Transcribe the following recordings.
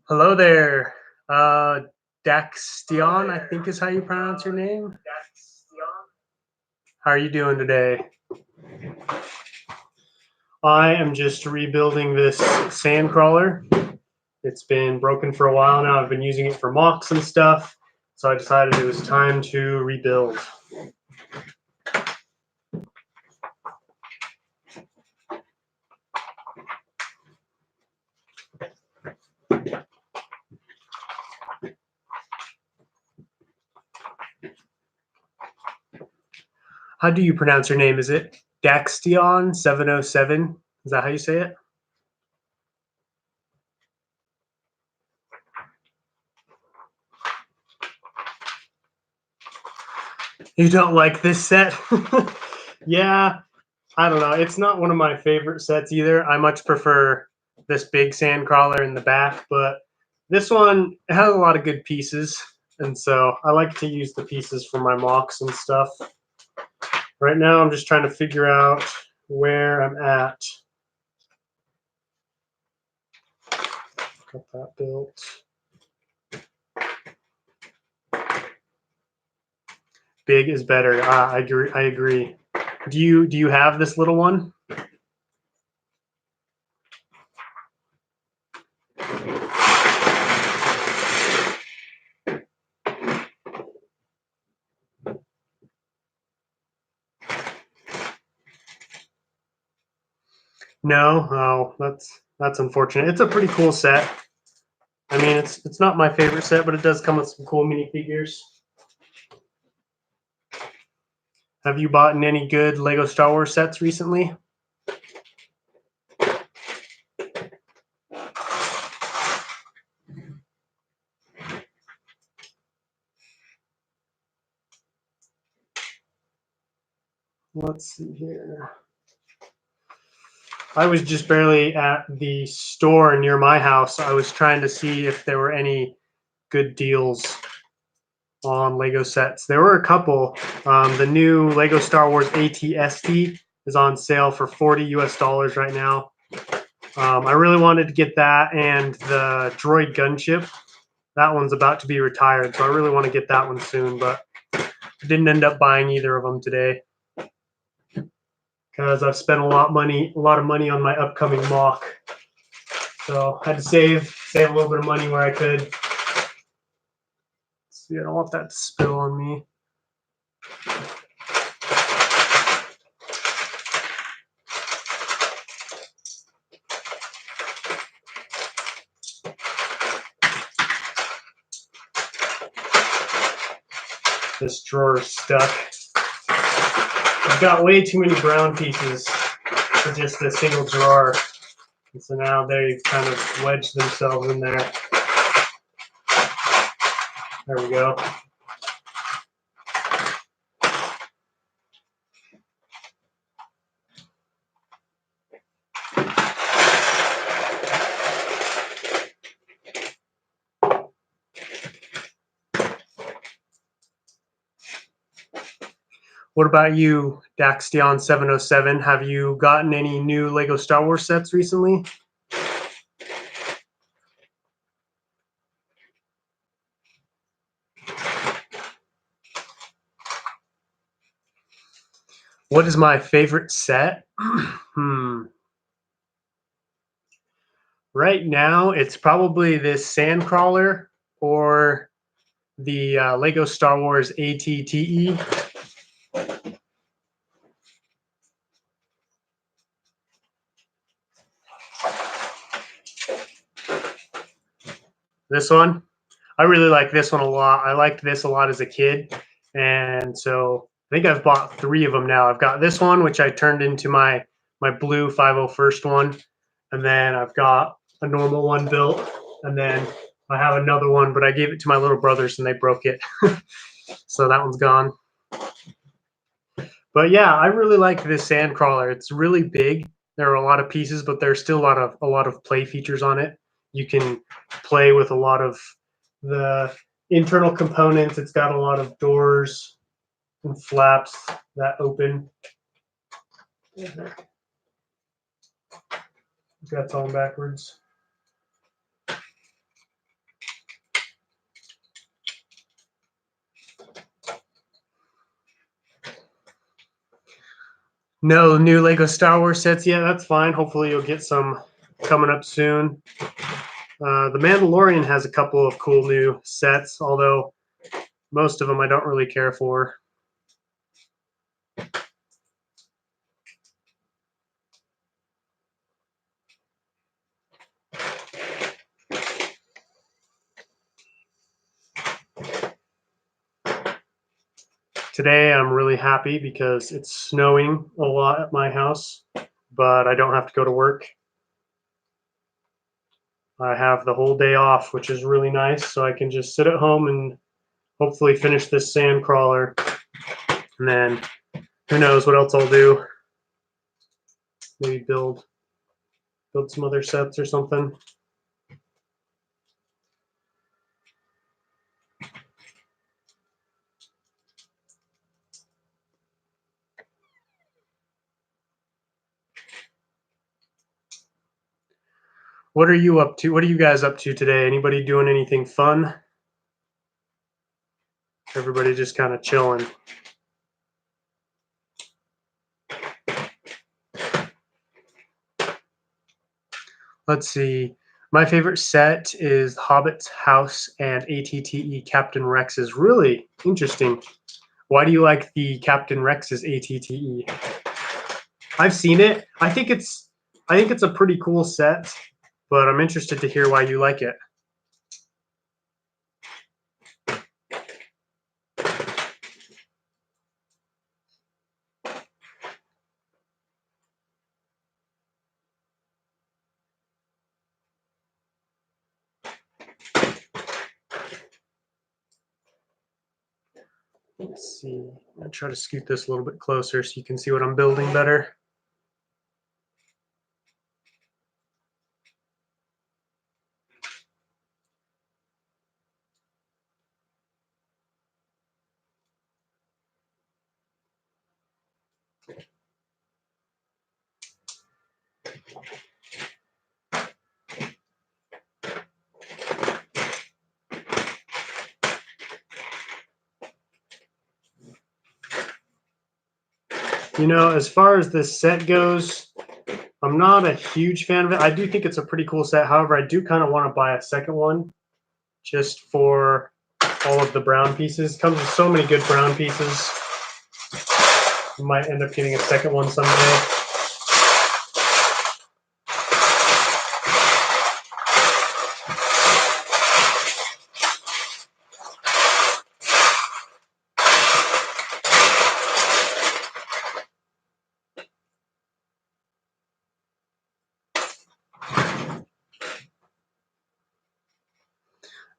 Hello there. Uh, Daxtion, I think is how you pronounce your name. How are you doing today? I am just rebuilding this sand crawler. It's been broken for a while now. I've been using it for mocks and stuff. So I decided it was time to rebuild. How do you pronounce your name? Is it Daxtion 707? Is that how you say it? You don't like this set? Yeah, I don't know. It's not one of my favorite sets either. I much prefer this big sand crawler in the back, but this one has a lot of good pieces, and so I like to use the pieces for my mocks and stuff. Right now, I'm just trying to figure out where I'm at. Got that built. Big is better. I agree. I agree. Do you have this little one? No. Oh, that's unfortunate. It's a pretty cool set. I mean, it's not my favorite set, but it does come with some cool minifigures. Have you bought any good Lego Star Wars sets recently? Let's see here. I was just barely at the store near my house. I was trying to see if there were any good deals on Lego sets. There were a couple. The new Lego Star Wars AT-ST is on sale for $40 right now. I really wanted to get that and the Droid Gunship. That one's about to be retired, so I really want to get that one soon, but I didn't end up buying either of them today because I've spent a lot of money on my upcoming mock. So I had to save a little bit of money where I could. See, I don't want that to spill on me. This drawer is stuck. I've got way too many brown pieces for just a single drawer. And so now they've kind of wedged themselves in there. There we go. What about you, Daxtion707? Have you gotten any new Lego Star Wars sets recently? What is my favorite set? Right now, it's probably this Sandcrawler or the Lego Star Wars AT-TE. This one, I really like this one a lot. I liked this a lot as a kid, and so I think I've bought 3 of them now. I've got this one, which I turned into my blue 501st one, and then I've got a normal one built, and then I have another one, but I gave it to my little brothers and they broke it, so that one's gone. But yeah, I really like this Sandcrawler. It's really big. There are a lot of pieces, but there's still a lot of play features on it. You can play with a lot of the internal components. It's got a lot of doors and flaps that open. That's all backwards. No new Lego Star Wars sets yet. That's fine. Hopefully you'll get some coming up soon. The Mandalorian has a couple of cool new sets, although most of them I don't really care for. Today I'm really happy because it's snowing a lot at my house, but I don't have to go to work. I have the whole day off, which is really nice, so I can just sit at home and hopefully finish this sand crawler. And then who knows what else I'll do. Maybe build some other sets or something. What are you up to? What are you guys up to today? Anybody doing anything fun? Everybody just kind of chilling. Let's see. My favorite set is Hobbit's House and ATTE Captain Rex's. Really interesting. Why do you like the Captain Rex's ATTE? I've seen it. I think it's a pretty cool set, but I'm interested to hear why you like it. Let's see. I'm gonna try to scoot this a little bit closer so you can see what I'm building better. You know, as far as this set goes, I'm not a huge fan of it. I do think it's a pretty cool set. However, I do kind of want to buy a second one just for all of the brown pieces. Comes with so many good brown pieces. I might end up getting a second one someday.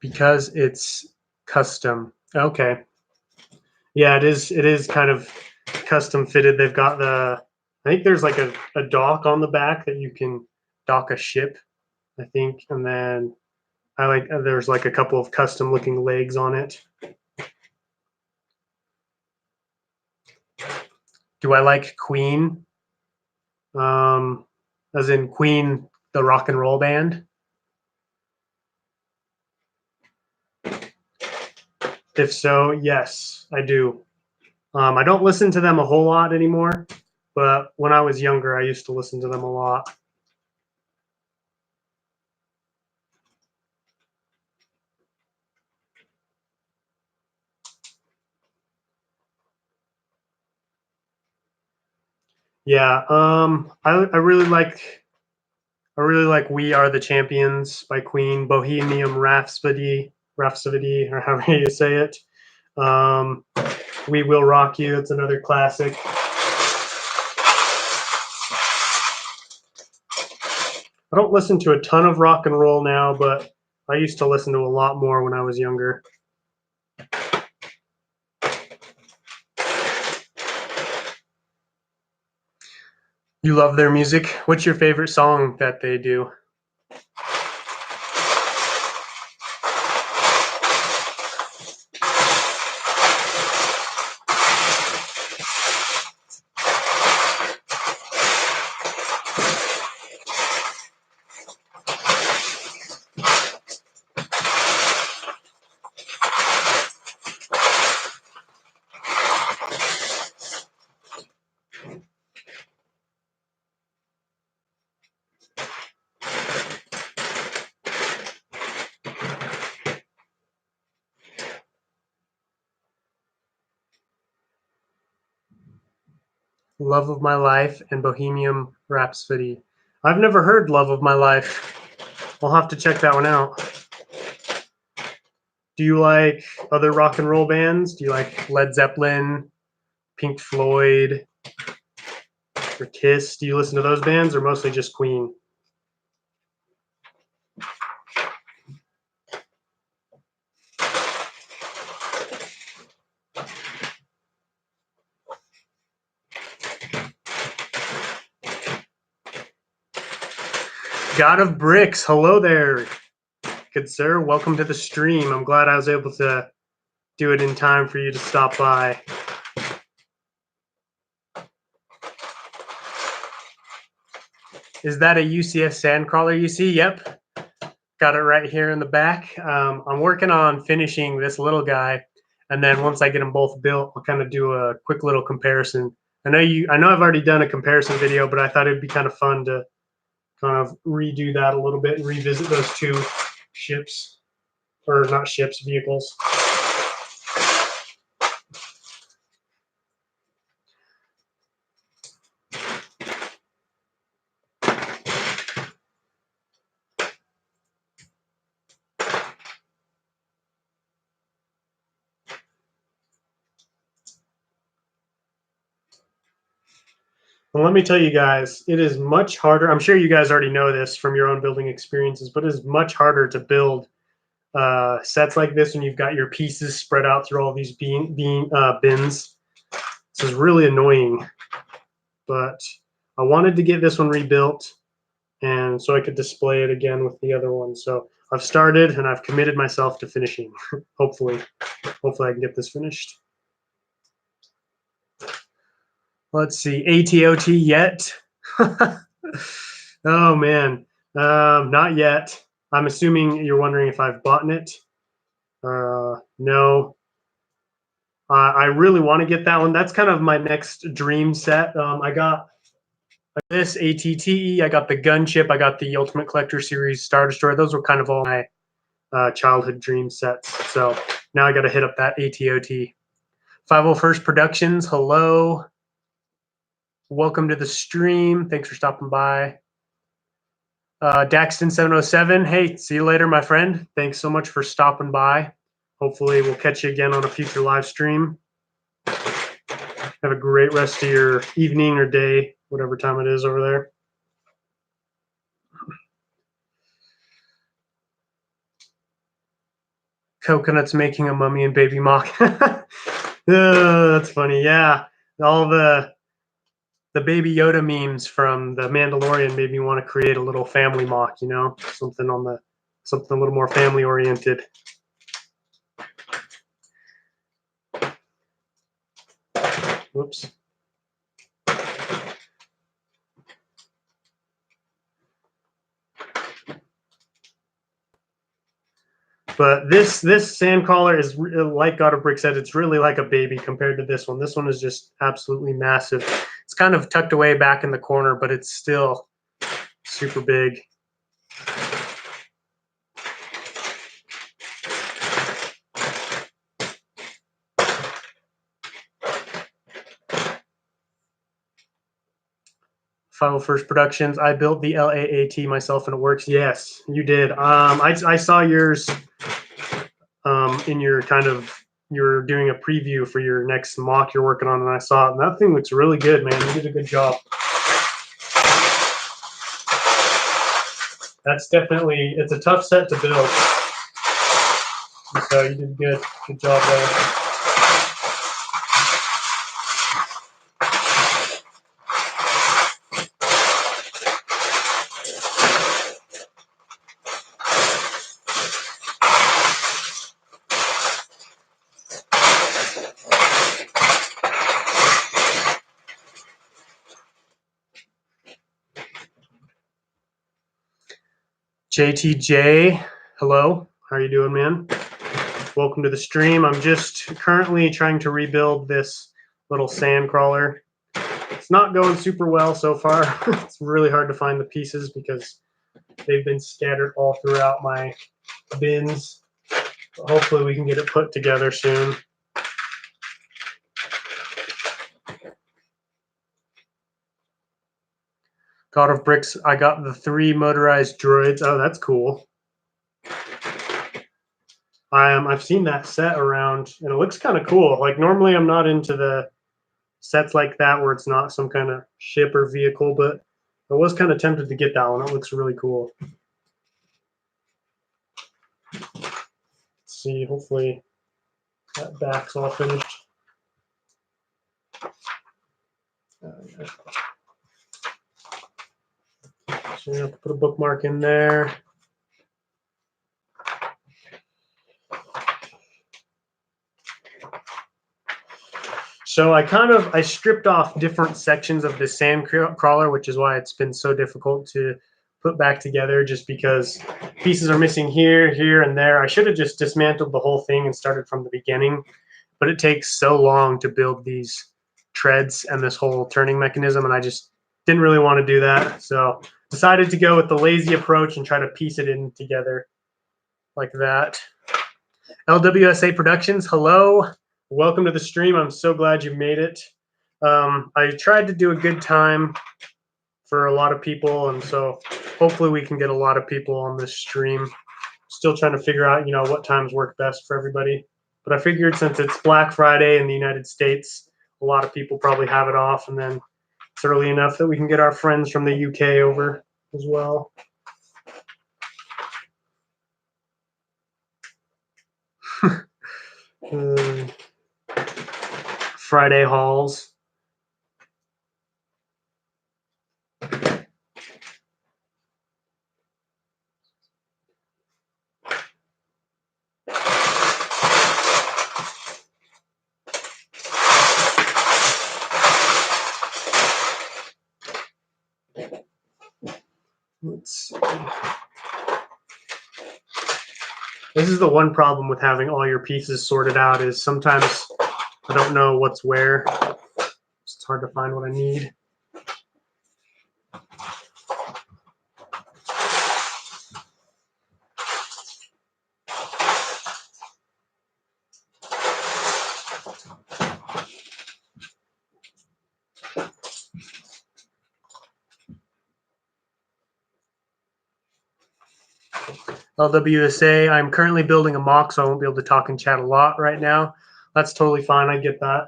Because it's custom. Okay. Yeah, it is. It is kind of custom fitted. They've got I think there's like a dock on the back that you can dock a ship, I think. And then there's like a couple of custom looking legs on it. Do I like Queen? As in Queen, the rock and roll band? If so, yes, I do. I don't listen to them a whole lot anymore, but when I was younger, I used to listen to them a lot. Yeah, I really like "We Are the Champions" by Queen, Bohemian Rhapsody, or however you say it. "We Will Rock You." It's another classic. I don't listen to a ton of rock and roll now, but I used to listen to a lot more when I was younger. You love their music. What's your favorite song that they do? Love of My Life and Bohemian Rhapsody. I've never heard Love of My Life. I'll have to check that one out. Do you like other rock and roll bands? Do you like Led Zeppelin, Pink Floyd, or Kiss? Do you listen to those bands or mostly just Queen? God of Bricks, hello there. Good sir, welcome to the stream. I'm glad I was able to do it in time for you to stop by. Is that a UCS Sandcrawler you see? Yep, got it right here in the back. I'm working on finishing this little guy, and then once I get them both built, I'll kind of do a quick little comparison. I know I've already done a comparison video, but I thought it'd be kind of fun to kind of redo that a little bit and revisit those two ships, or not ships, vehicles. Well, let me tell you guys, it is much harder. I'm sure you guys already know this from your own building experiences, but it is much harder to build sets like this when you've got your pieces spread out through all these bins. This is really annoying, but I wanted to get this one rebuilt and so I could display it again with the other one. So I've started and I've committed myself to finishing. Hopefully I can get this finished. Let's see, ATOT yet? Oh man, not yet. I'm assuming you're wondering if I've bought it. No. I really want to get that one. That's kind of my next dream set. I got this ATTE. I got the Gunship. I got the Ultimate Collector Series Star Destroyer. Those were kind of all my childhood dream sets. So now I got to hit up that ATOT. 501st Productions. Hello. Welcome to the stream. Thanks for stopping by. Daxton 707. Hey, see you later, my friend. Thanks so much for stopping by. Hopefully we'll catch you again on a future live stream. Have a great rest of your evening or day, whatever time it is over there. Coconuts making a mummy and baby mock. That's funny. Yeah, all the baby Yoda memes from the Mandalorian made me want to create a little family mock. You know, something a little more family oriented. Whoops. But this Sandcrawler is like God of Brick said, it's really like a baby compared to this one. This one is just absolutely massive. It's kind of tucked away back in the corner, but it's still super big. Final First Productions. I built the LAAT myself and it works. Yes, you did. I saw yours in your you're doing a preview for your next mock you're working on, and I saw it, and that thing looks really good, man. You did a good job. That's definitely, it's a tough set to build. So you did good. Good job there. JTJ, hello. How are you doing, man? Welcome to the stream. I'm just currently trying to rebuild this little Sandcrawler. It's not going super well so far. It's really hard to find the pieces because they've been scattered all throughout my bins. But hopefully we can get it put together soon. God of Bricks, I got the 3 motorized droids. Oh, that's cool. I've seen that set around, and it looks kind of cool. Like, normally I'm not into the sets like that where it's not some kind of ship or vehicle, but I was kind of tempted to get that one. It looks really cool. Let's see, hopefully that back's all finished. So you have to put a bookmark in there. So I stripped off different sections of the sand crawler, which is why it's been so difficult to put back together, just because pieces are missing here, here, and there. I should have just dismantled the whole thing and started from the beginning, but it takes so long to build these treads and this whole turning mechanism, and I just didn't really want to do that. So decided to go with the lazy approach and try to piece it in together like that. LWSA Productions, hello. Welcome to the stream. I'm so glad you made it. I tried to do a good time for a lot of people, and so hopefully we can get a lot of people on this stream. Still trying to figure out, what times work best for everybody. But I figured since it's Black Friday in the United States, a lot of people probably have it off, and then it's early enough that we can get our friends from the UK over as well. Friday hauls. Let's see. This is the one problem with having all your pieces sorted out, is sometimes I don't know what's where. It's hard to find what I need. LWSA, I'm currently building a mock, so I won't be able to talk and chat a lot right now. That's totally fine. I get that.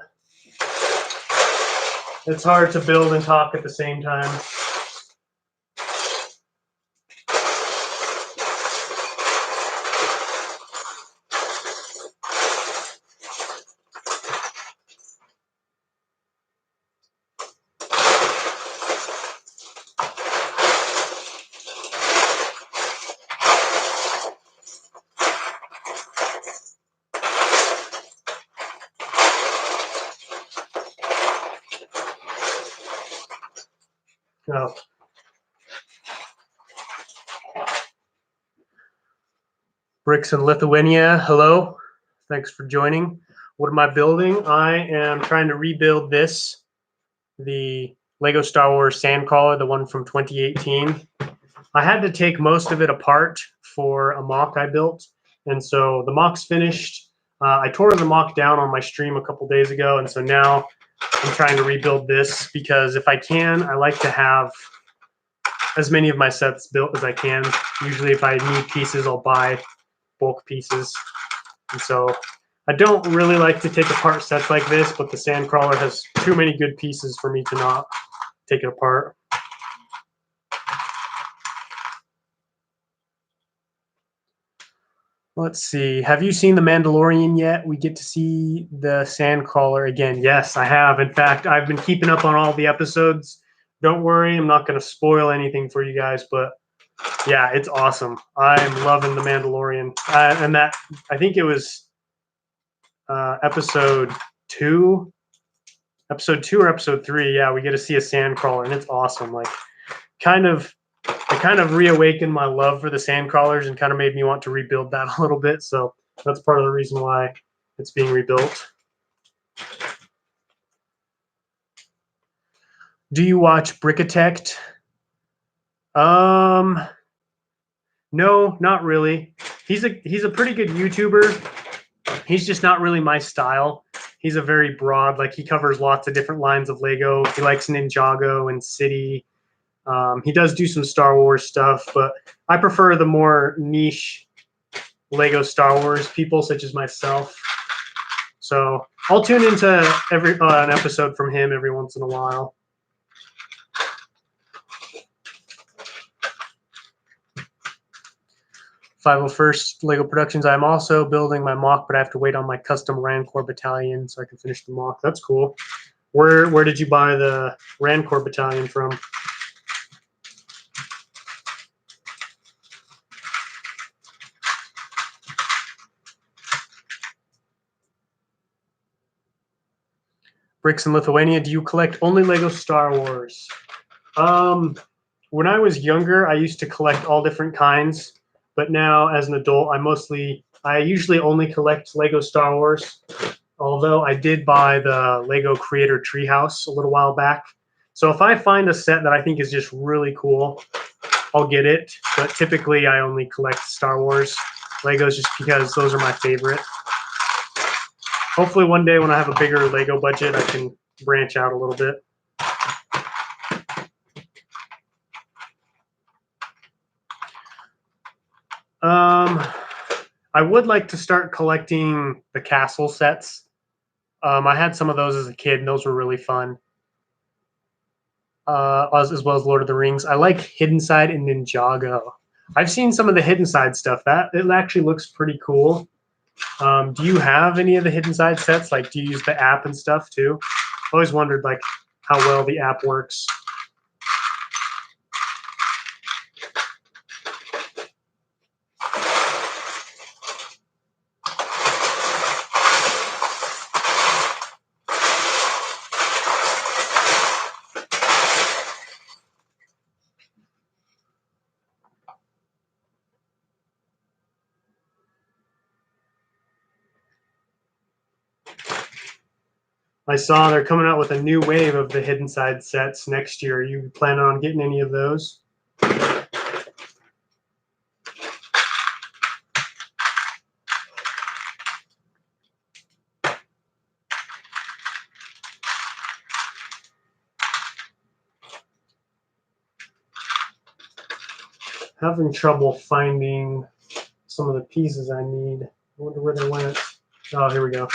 It's hard to build and talk at the same time. No. Bricks in Lithuania, hello. Thanks for joining. What am I building? I am trying to rebuild this, the Lego Star Wars Sandcrawler, the one from 2018. I had to take most of it apart for a mock I built, and so the mock's finished. I tore the mock down on my stream a couple days ago, and so now I'm trying to rebuild this, because if I can, I like to have as many of my sets built as I can. Usually if I need pieces, I'll buy bulk pieces. And so I don't really like to take apart sets like this, but the Sandcrawler has too many good pieces for me to not take it apart. Let's see. Have you seen The Mandalorian yet? We get to see the Sandcrawler again. Yes, I have. In fact, I've been keeping up on all the episodes. Don't worry, I'm not going to spoil anything for you guys, but yeah, it's awesome. I'm loving The Mandalorian. And that, I think it was episode 2 or episode 3. Yeah, we get to see a Sandcrawler, and it's awesome. Like, it kind of reawakened my love for the Sandcrawlers and kind of made me want to rebuild that a little bit. So that's part of the reason why it's being rebuilt. Do you watch Brickitect? No, not really. He's a pretty good YouTuber. He's just not really my style. He's a very broad, like, he covers lots of different lines of Lego. He likes Ninjago and City. He does do some Star Wars stuff, but I prefer the more niche Lego Star Wars people, such as myself. So I'll tune into an episode from him every once in a while. 501st Lego Productions. I'm also building my mock, but I have to wait on my custom Rancor battalion so I can finish the mock. That's cool. Where did you buy the Rancor battalion from? Bricks in Lithuania. Do you collect only Lego Star Wars? When I was younger, I used to collect all different kinds, but now as an adult, I usually only collect Lego Star Wars. Although I did buy the Lego Creator Treehouse a little while back. So if I find a set that I think is just really cool, I'll get it. But typically I only collect Star Wars Legos just because those are my favorite. Hopefully one day when I have a bigger Lego budget, I can branch out a little bit. I would like to start collecting the castle sets. I had some of those as a kid, and those were really fun. As well as Lord of the Rings. I like Hidden Side and Ninjago. I've seen some of the Hidden Side stuff. That it actually looks pretty cool. Do you have any of the Hidden Side sets? Like, do you use the app and stuff too? I always wondered like how well the app works. I saw they're coming out with a new wave of the Hidden Side sets next year. Are you planning on getting any of those? Having trouble finding some of the pieces I need. I wonder where they went. Oh, here we go.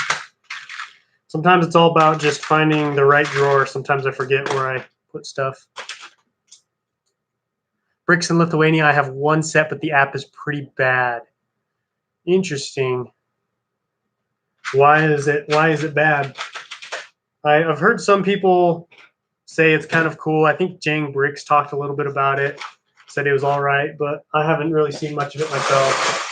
Sometimes it's all about just finding the right drawer. Sometimes I forget where I put stuff. Bricks in Lithuania, I have one set, but the app is pretty bad. Interesting. Why is it bad? I've heard some people say it's kind of cool. I think Jang Bricks talked a little bit about it, said it was all right, but I haven't really seen much of it myself.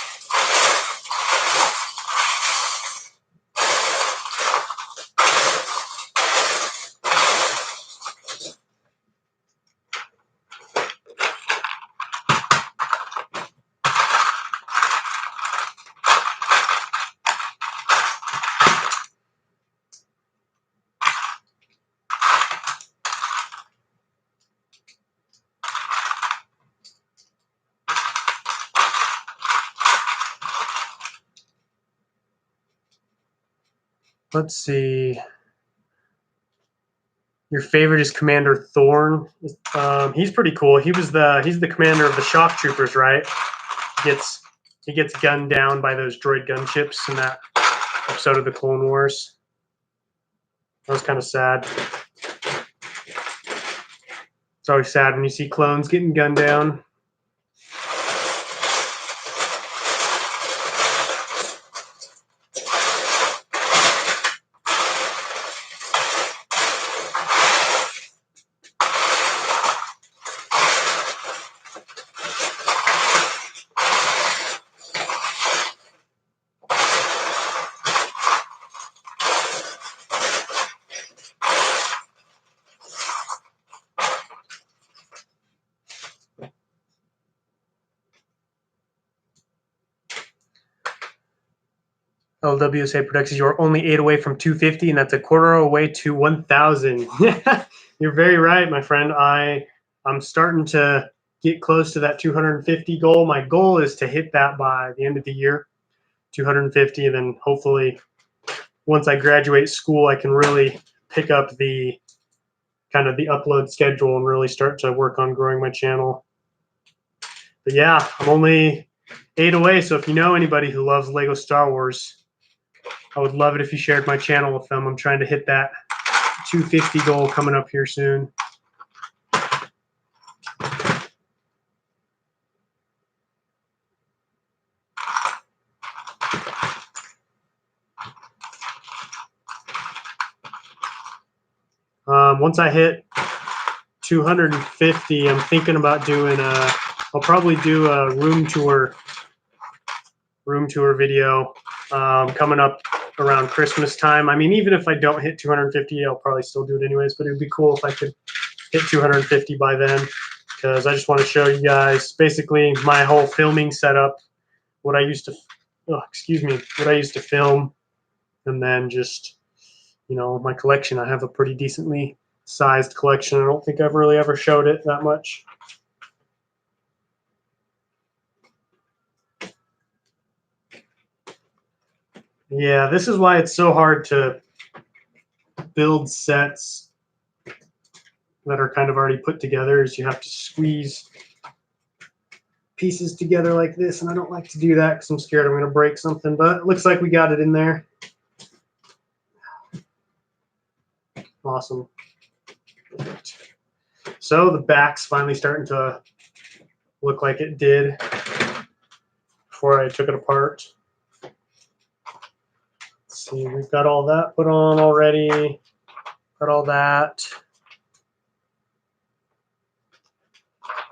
Let's see. Your favorite is Commander Thorn. He's pretty cool. He's the commander of the shock troopers, right? He gets gunned down by those droid gunships in that episode of the Clone Wars. That was kind of sad. It's always sad when you see clones getting gunned down. LWSA Productions, you're only 8 away from 250, and that's a quarter away to 1,000. You're very right, my friend. I'm starting to get close to that 250 goal. My goal is to hit that by the end of the year, 250, and then hopefully once I graduate school, I can really pick up the kind of the upload schedule and really start to work on growing my channel. But yeah, I'm only 8 away, so if you know anybody who loves Lego Star Wars, I would love it if you shared my channel with them. I'm trying to hit that 250 goal coming up here soon. Once I hit 250, I'm thinking about doing I'll probably do a room tour video coming up around Christmas time. I mean, even if I don't hit 250, I'll probably still do it anyways, but it would be cool if I could hit 250 by then, because I just want to show you guys basically my whole filming setup, what I used to, what I used to film, and then just, you know, my collection. I have a pretty decently sized collection. I don't think I've really ever showed it that much. Yeah, this is why it's so hard to build sets that are kind of already put together, is you have to squeeze pieces together like this, and I don't like to do that because I'm scared I'm going to break something, but it looks like we got it in there. Awesome. So the back's finally starting to look like it did before I took it apart. Let's see, we've got all that put on already. Got all that.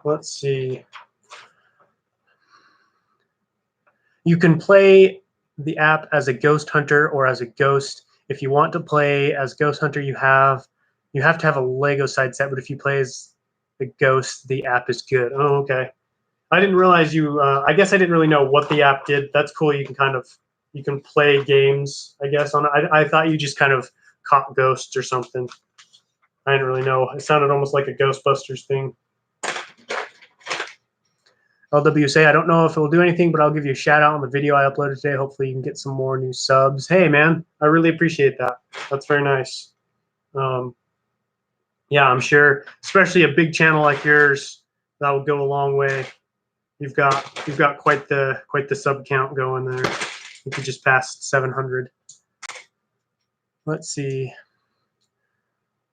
Let's see. You can play the app as a ghost hunter or as a ghost. If you want to play as ghost hunter, you have to have a Lego side set, but if you play as the ghost, the app is good. Oh, okay. I didn't realize you, I guess I didn't really know what the app did. That's cool. You can play games, I guess, on it. I thought you just kind of caught ghosts or something. I didn't really know. It sounded almost like a Ghostbusters thing. LWSA, I don't know if it will do anything, but I'll give you a shout out on the video I uploaded today. Hopefully you can get some more new subs. Hey, man, I really appreciate that. That's very nice. Yeah, I'm sure, especially a big channel like yours, that will go a long way. You've got quite the sub count going there. You could just pass 700. Let's see.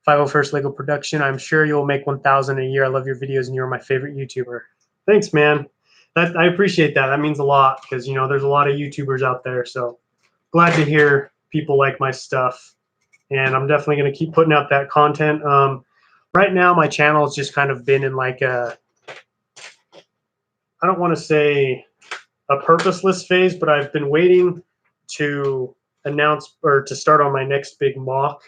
501st Lego Production. I'm sure you'll make 1,000 a year. I love your videos, and you're my favorite YouTuber. Thanks, man. I appreciate that. That means a lot, because, you know, there's a lot of YouTubers out there. So glad to hear people like my stuff, and I'm definitely going to keep putting out that content. Right now, my channel has just kind of been in like a, I don't want to say a purposeless phase, but I've been waiting to announce or to start on my next big mock.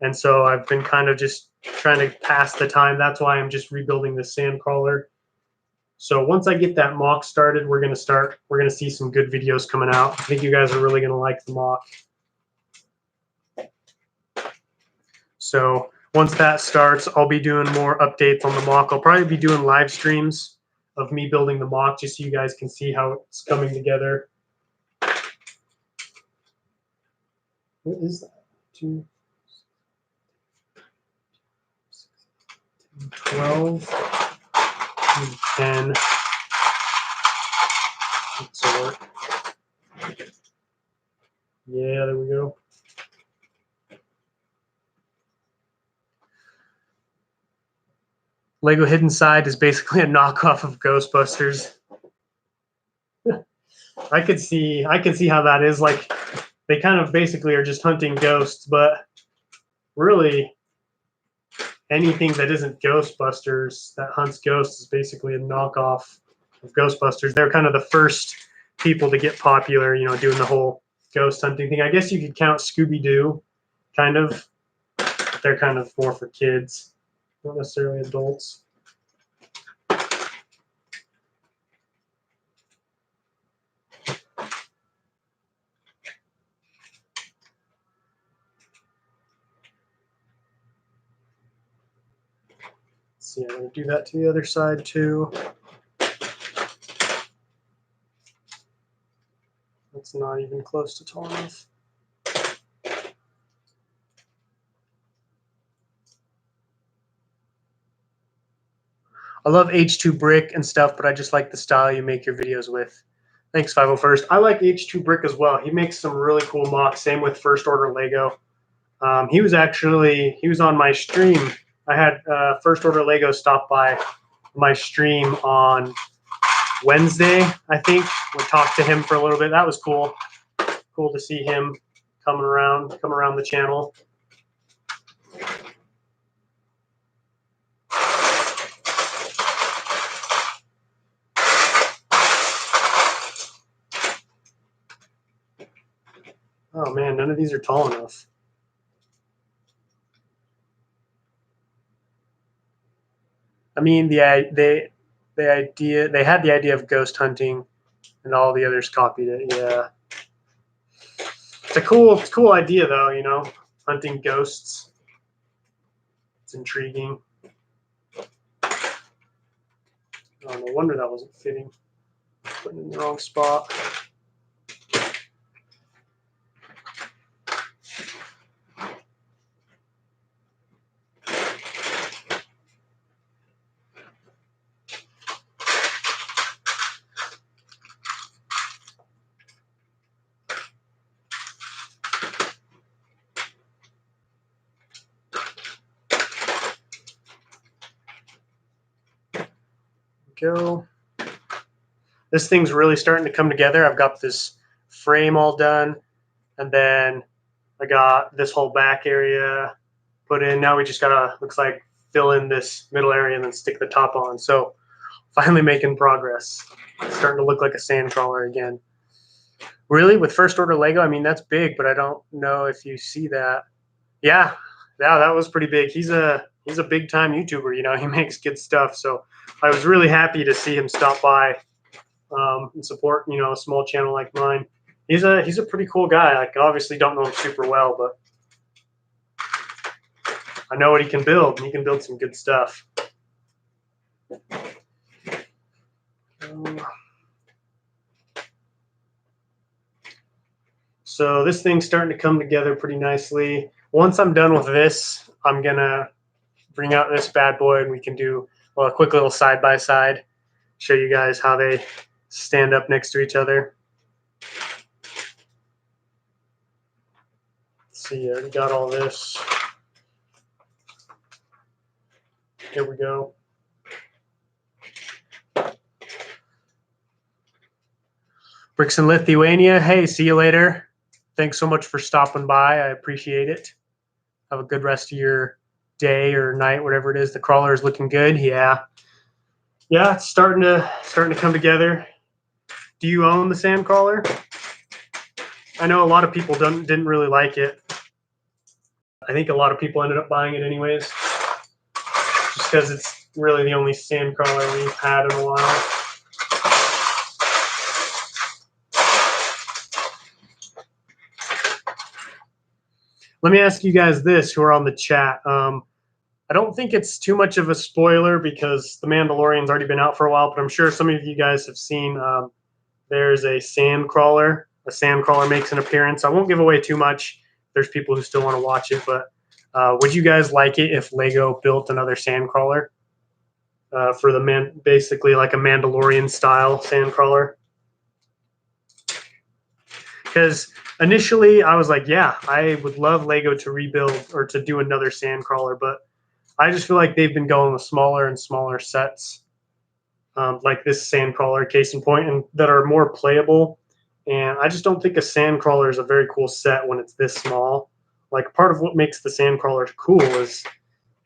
And so I've been kind of just trying to pass the time. That's why I'm just rebuilding the Sandcrawler. So once I get that mock started, we're going to see some good videos coming out. I think you guys are really going to like the mock. So once that starts, I'll be doing more updates on the mock. I'll probably be doing live streams of me building the mock, just so you guys can see how it's coming together. What is that? 2, 12, 10. So, yeah, there we go. Lego Hidden Side is basically a knockoff of Ghostbusters. I can see how that is. Like, they kind of basically are just hunting ghosts, but really anything that isn't Ghostbusters that hunts ghosts is basically a knockoff of Ghostbusters. They're kind of the first people to get popular, you know, doing the whole ghost hunting thing. I guess you could count Scooby-Doo, kind of. They're kind of more for kids, not necessarily adults. See, I'm going to do that to the other side too. That's not even close to tall enough. I love H2 Brick and stuff, but I just like the style you make your videos with. Thanks, 501st. I like H2 Brick as well. He makes some really cool mocks. Same with First Order Lego. He was on my stream. I had First Order Lego stop by my stream on Wednesday, I think. We talked to him for a little bit. That was cool. Cool to see him come around the channel. Oh man, none of these are tall enough. I mean, they had the idea of ghost hunting, and all the others copied it. Yeah, it's a cool idea though. You know, hunting ghosts. It's intriguing. Oh, no wonder that wasn't fitting. Putting it in the wrong spot. Go. This thing's really starting to come together. I've got this frame all done, and then I got this whole back area put in. Now we just gotta, looks like, fill in this middle area and then stick the top on. So finally making progress. It's starting to look like a sand crawler again. Really, with First Order Lego, I mean, that's big, but I don't know if you see that. Yeah, that was pretty big. He's a big time YouTuber. You know, he makes good stuff. So I was really happy to see him stop by and support, you know, a small channel like mine. He's a pretty cool guy. Like, obviously don't know him super well, but I know what he can build. He can build some good stuff. So this thing's starting to come together pretty nicely. Once I'm done with this, I'm gonna bring out this bad boy and we can do, well, a quick little side-by-side, show you guys how they stand up next to each other. Let's see, I already got all this. Here we go. Bricks in Lithuania. Hey, see you later. Thanks so much for stopping by. I appreciate it. Have a good rest of your day or night, whatever it is. The crawler is looking good. Yeah, it's starting to come together. Do you own the sand crawler? I know a lot of people didn't really like it. I think a lot of people ended up buying it anyways, just because it's really the only sand crawler we've had in a while. Let me ask you guys this, who are on the chat. I don't think it's too much of a spoiler because The Mandalorian's already been out for a while, but I'm sure some of you guys have seen there's a sand crawler. A sand crawler makes an appearance. I won't give away too much. There's people who still want to watch it, but would you guys like it if Lego built another sand crawler for basically like a Mandalorian style sand crawler? Because initially I was like, yeah, I would love Lego to rebuild or to do another sand crawler, but I just feel like they've been going with smaller and smaller sets, like this sand crawler, case in point, and that are more playable. And I just don't think a sand crawler is a very cool set when it's this small. Like, part of what makes the sand crawler cool is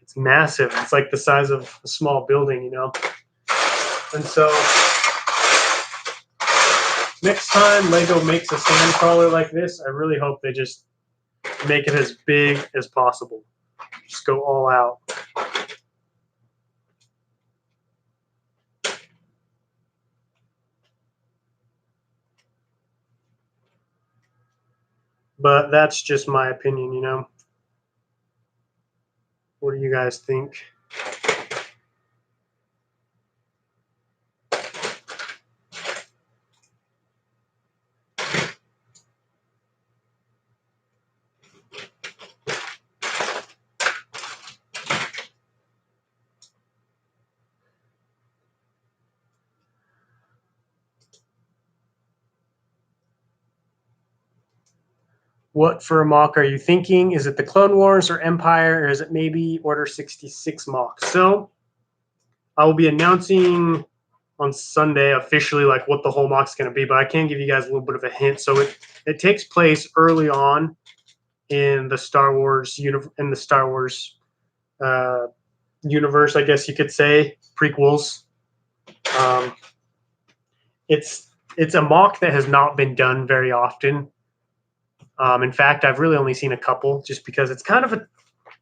it's massive. It's like the size of a small building, you know? And so next time Lego makes a sand crawler like this, I really hope they just make it as big as possible. Just go all out. But that's just my opinion, you know? What do you guys think? What for a mock are you thinking? Is it the Clone Wars or Empire, or is it maybe Order 66 mock? So I will be announcing on Sunday officially like what the whole mock's going to be, but I can give you guys a little bit of a hint. So it takes place early on in the Star Wars universe, I guess you could say, prequels. It's a mock that has not been done very often. In fact, I've really only seen a couple, just because it's kind of a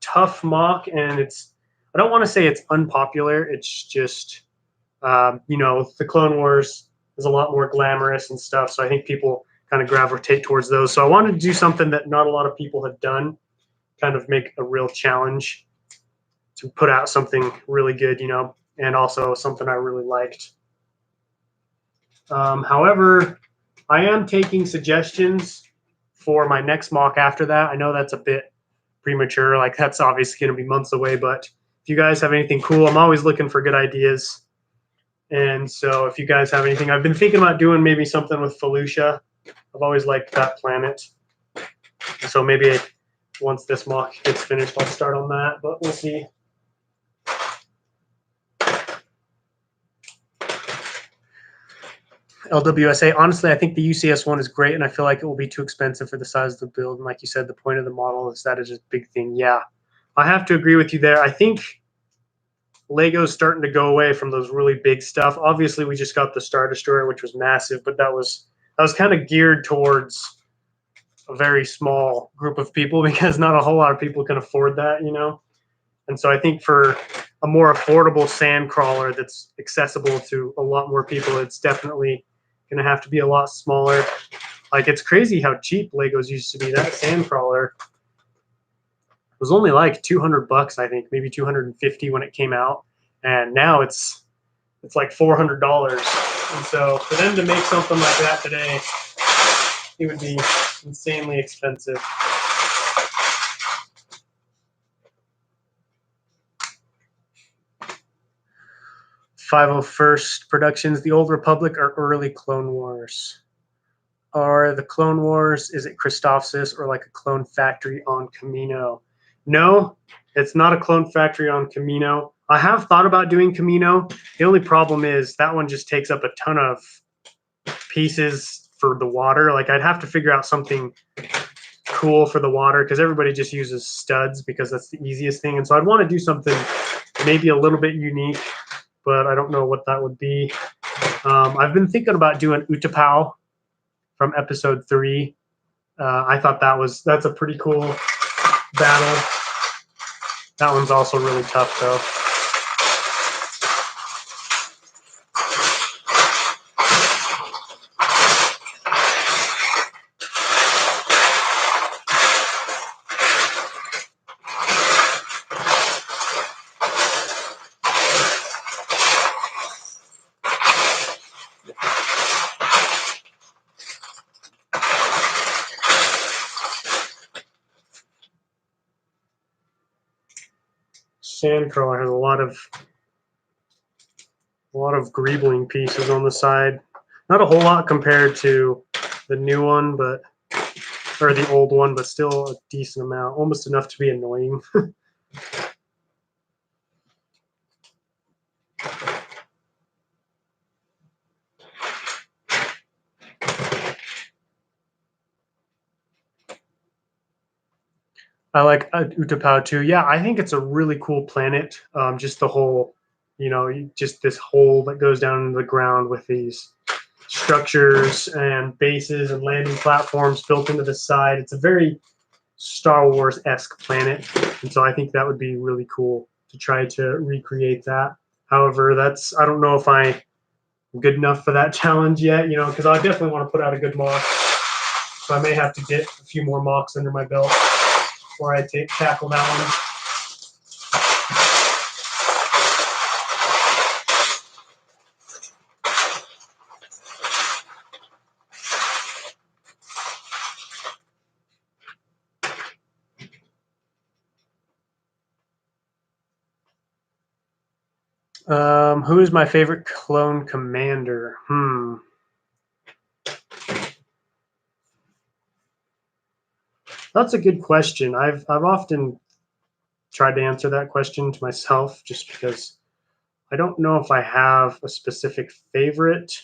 tough mock, and I don't want to say it's unpopular. It's just the Clone Wars is a lot more glamorous and stuff, so I think people kind of gravitate towards those. So I wanted to do something that not a lot of people have done, kind of make a real challenge to put out something really good, and also something I really liked. However, I am taking suggestions for my next mock after that. I know that's a bit premature. Like, that's obviously going to be months away, but if you guys have anything cool, I'm always looking for good ideas. And so if you guys have anything, I've been thinking about doing maybe something with Felucia. I've always liked that planet. So maybe once this mock gets finished, I'll start on that, but we'll see. LWSA, honestly, I think the UCS one is great, and I feel like it will be too expensive for the size of the build. And like you said, the point of the model is that it's a big thing. Yeah, I have to agree with you there. I think Lego's starting to go away from those really big stuff. Obviously, we just got the Star Destroyer, which was massive, but that was kind of geared towards a very small group of people because not a whole lot of people can afford that, And so I think for a more affordable sand crawler that's accessible to a lot more people, it's definitely going to have to be a lot smaller. Like, it's crazy how cheap Legos used to be. That sand crawler was only like $200, I think, maybe 250 when it came out, and now it's like $400. And so for them to make something like that today, it would be insanely expensive. .501st Productions, The Old Republic or early Clone Wars? Are the Clone Wars, is it Christophsis or like a clone factory on Kamino? No, it's not a clone factory on Kamino. I have thought about doing Kamino. The only problem is that one just takes up a ton of pieces for the water. Like, I'd have to figure out something cool for the water because everybody just uses studs because that's the easiest thing. And so I'd want to do something maybe a little bit unique, but I don't know what that would be. I've been thinking about doing Utapau from episode 3. I thought that's a pretty cool battle. That one's also really tough though. Sandcrawler has a lot of greebling pieces on the side. Not a whole lot compared to the new one, or the old one, but still a decent amount, almost enough to be annoying. I like Utapau too. Yeah, I think it's a really cool planet. Just the whole, just this hole that goes down into the ground with these structures and bases and landing platforms built into the side. It's a very Star Wars-esque planet, and so I think that would be really cool to try to recreate that. However, I don't know if I'm good enough for that challenge yet, because I definitely want to put out a good mock. So I may have to get a few more mocks under my belt before I tackle that one. Who is my favorite clone commander? That's a good question. I've often tried to answer that question to myself just because I don't know if I have a specific favorite.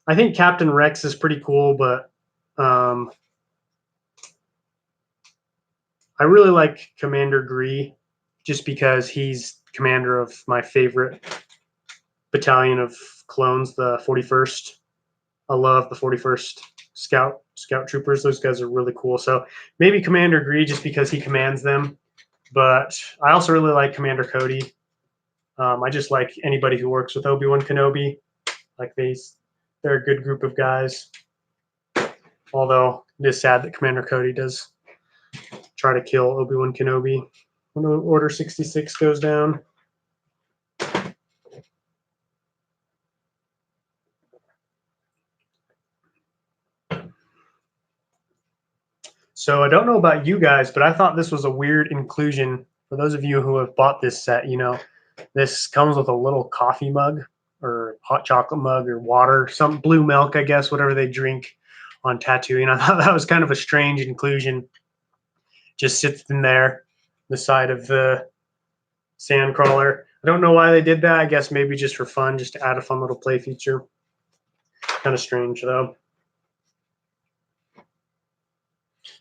I think Captain Rex is pretty cool, but I really like Commander Gree just because he's commander of my favorite battalion of clones, the 41st. I love the 41st Scout Troopers. Those guys are really cool. So maybe Commander Gree just because he commands them. But I also really like Commander Cody. I just like anybody who works with Obi-Wan Kenobi. Like they're a good group of guys. Although it is sad that Commander Cody does try to kill Obi-Wan Kenobi when Order 66 goes down. So I don't know about you guys, but I thought this was a weird inclusion. For those of you who have bought this set, you know, this comes with a little coffee mug or hot chocolate mug or water, some blue milk, I guess, whatever they drink on Tatooine. I thought that was kind of a strange inclusion. Just sits in there, the side of the Sandcrawler. I don't know why they did that. I guess maybe just for fun, just to add a fun little play feature. Kind of strange, though.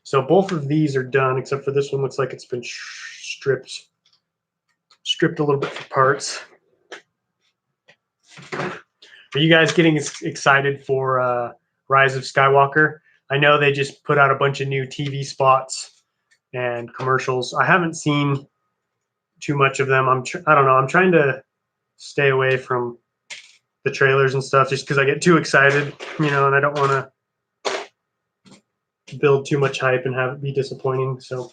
So both of these are done, except for this one looks like it's been stripped a little bit for parts. Are you guys getting excited for Rise of Skywalker? I know they just put out a bunch of new TV spots and commercials. I haven't seen too much of them. I don't know. I'm trying to stay away from the trailers and stuff just because I get too excited, you know, and I don't want to build too much hype and have it be disappointing. So,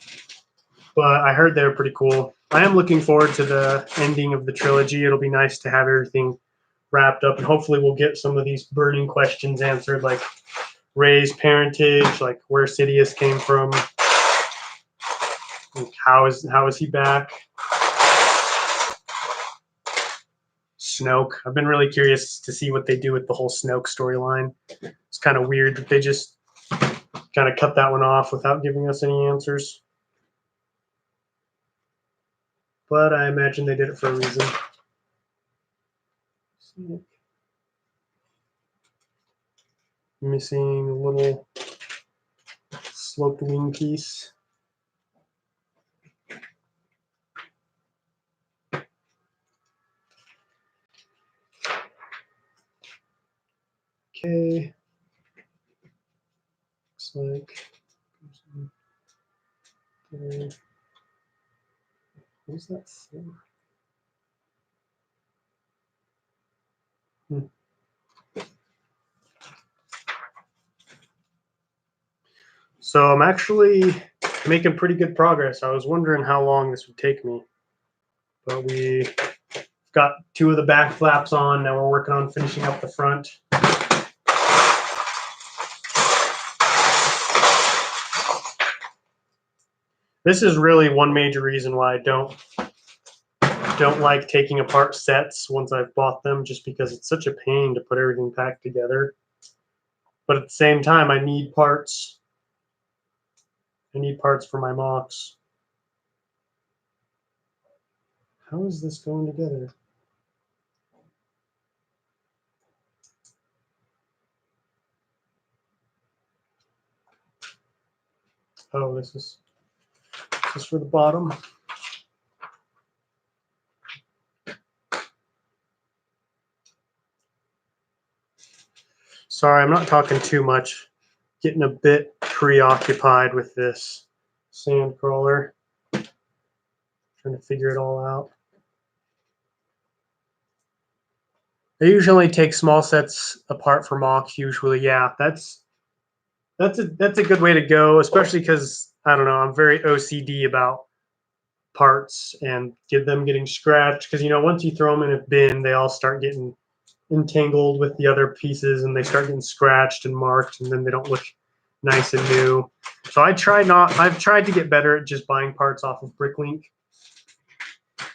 but I heard they were pretty cool. I am looking forward to the ending of the trilogy. It'll be nice to have everything wrapped up, and hopefully we'll get some of these burning questions answered, like Rey's parentage, like where Sidious came from, like how is he back? Snoke. I've been really curious to see what they do with the whole Snoke storyline. It's kind of weird that they just kind of cut that one off without giving us any answers. But I imagine they did it for a reason. Missing a little sloped wing piece. Okay. Looks like. What's that for? So I'm actually making pretty good progress. I was wondering how long this would take me, but we got two of the back flaps on. Now we're working on finishing up the front. This is really one major reason why I don't like taking apart sets once I've bought them, just because it's such a pain to put everything back together. But at the same time, I need parts. I need parts for my mocks. How is this going together? Oh, this is for the bottom. Sorry, I'm not talking too much. Getting a bit preoccupied with this Sandcrawler. Trying to figure it all out. I usually take small sets apart for mocks. Usually, yeah, that's a good way to go, especially because I don't know, I'm very OCD about parts and them getting scratched. Because you know, once you throw them in a bin, they all start getting entangled with the other pieces, and they start getting scratched and marked, and then they don't look nice and new. So I've tried to get better at just buying parts off of Bricklink.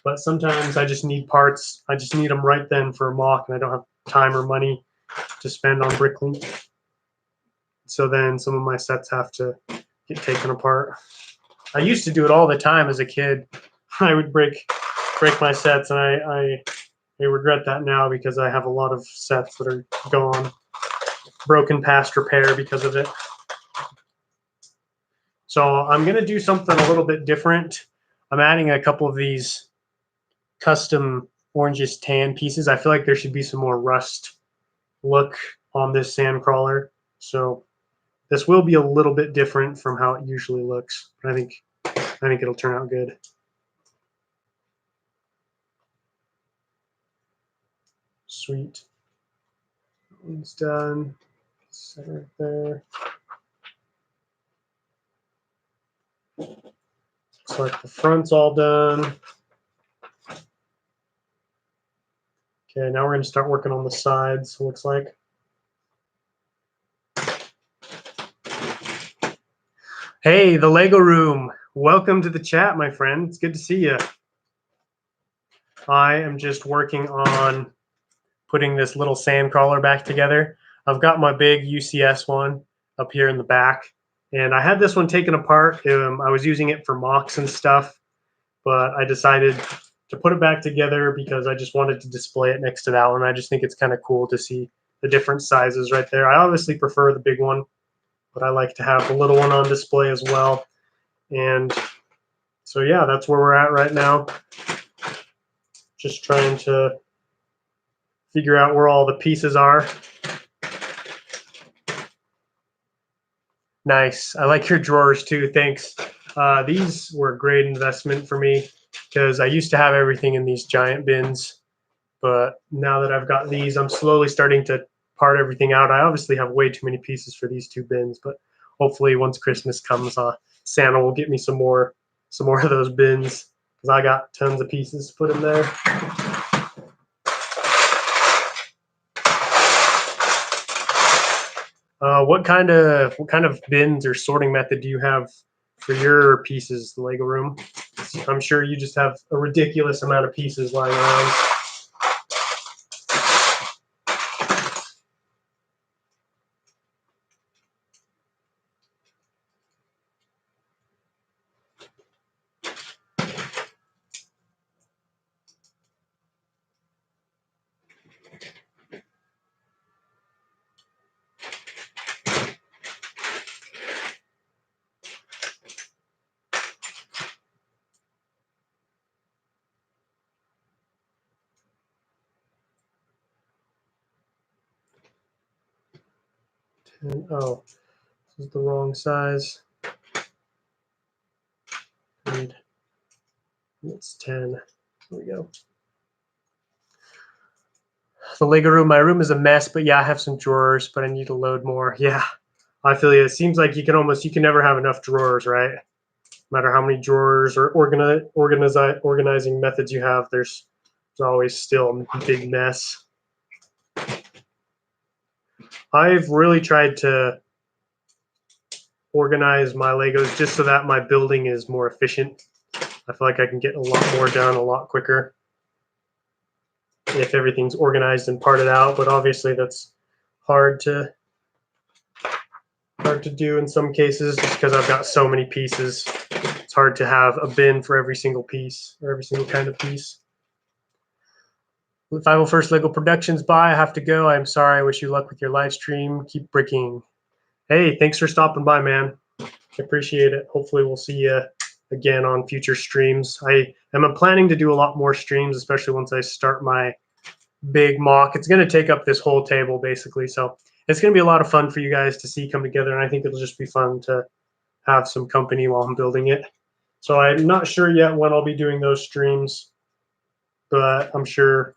But sometimes I just need parts. I just need them right then for a mock, and I don't have time or money to spend on Bricklink. So then some of my sets have to get taken apart. I used to do it all the time as a kid. I would break my sets, and I regret that now because I have a lot of sets that are gone, broken past repair because of it. So I'm going to do something a little bit different. I'm adding a couple of these custom orangish tan pieces. I feel like there should be some more rust look on this sand crawler. So this will be a little bit different from how it usually looks. I think it'll turn out good. Sweet. That one's done. Set it right there. Looks like the front's all done. Okay, now we're going to start working on the sides, it looks like. Hey, the Lego Room. Welcome to the chat, my friend. It's good to see you. I am just working on putting this little sand crawler back together. I've got my big UCS one up here in the back, and I had this one taken apart. I was using it for mocks and stuff, but I decided to put it back together because I just wanted to display it next to that one. I just think it's kind of cool to see the different sizes right there. I obviously prefer the big one, but I like to have the little one on display as well. And so yeah, that's where we're at right now. Just trying to figure out where all the pieces are. Nice. I like your drawers too. Thanks. These were a great investment for me because I used to have everything in these giant bins, but now that I've got these, I'm slowly starting to part everything out. I obviously have way too many pieces for these two bins, but hopefully once Christmas comes, Santa will get me some more of those bins because I got tons of pieces to put in there. What kind of bins or sorting method do you have for your pieces, the Lego Room? I'm sure you just have a ridiculous amount of pieces lying around. Oh, this is the wrong size. And it's 10. There we go. The Lego Room. My room is a mess, but yeah, I have some drawers, but I need to load more. Yeah, I feel you. It seems like you can never have enough drawers, right? No matter how many drawers or organizing methods you have, there's always still a big mess. I've really tried to organize my Legos just so that my building is more efficient. I feel like I can get a lot more done a lot quicker if everything's organized and parted out, but obviously that's hard to do in some cases just because I've got so many pieces. It's hard to have a bin for every single piece or every single kind of piece. 501st Lego Productions, bye. I have to go. I'm sorry. I wish you luck with your live stream. Keep bricking. Hey, thanks for stopping by, man. I appreciate it. Hopefully we'll see you again on future streams. I am planning to do a lot more streams, especially once I start my big mock. It's going to take up this whole table, basically. So it's going to be a lot of fun for you guys to see come together, and I think it'll just be fun to have some company while I'm building it. So I'm not sure yet when I'll be doing those streams, but I'm sure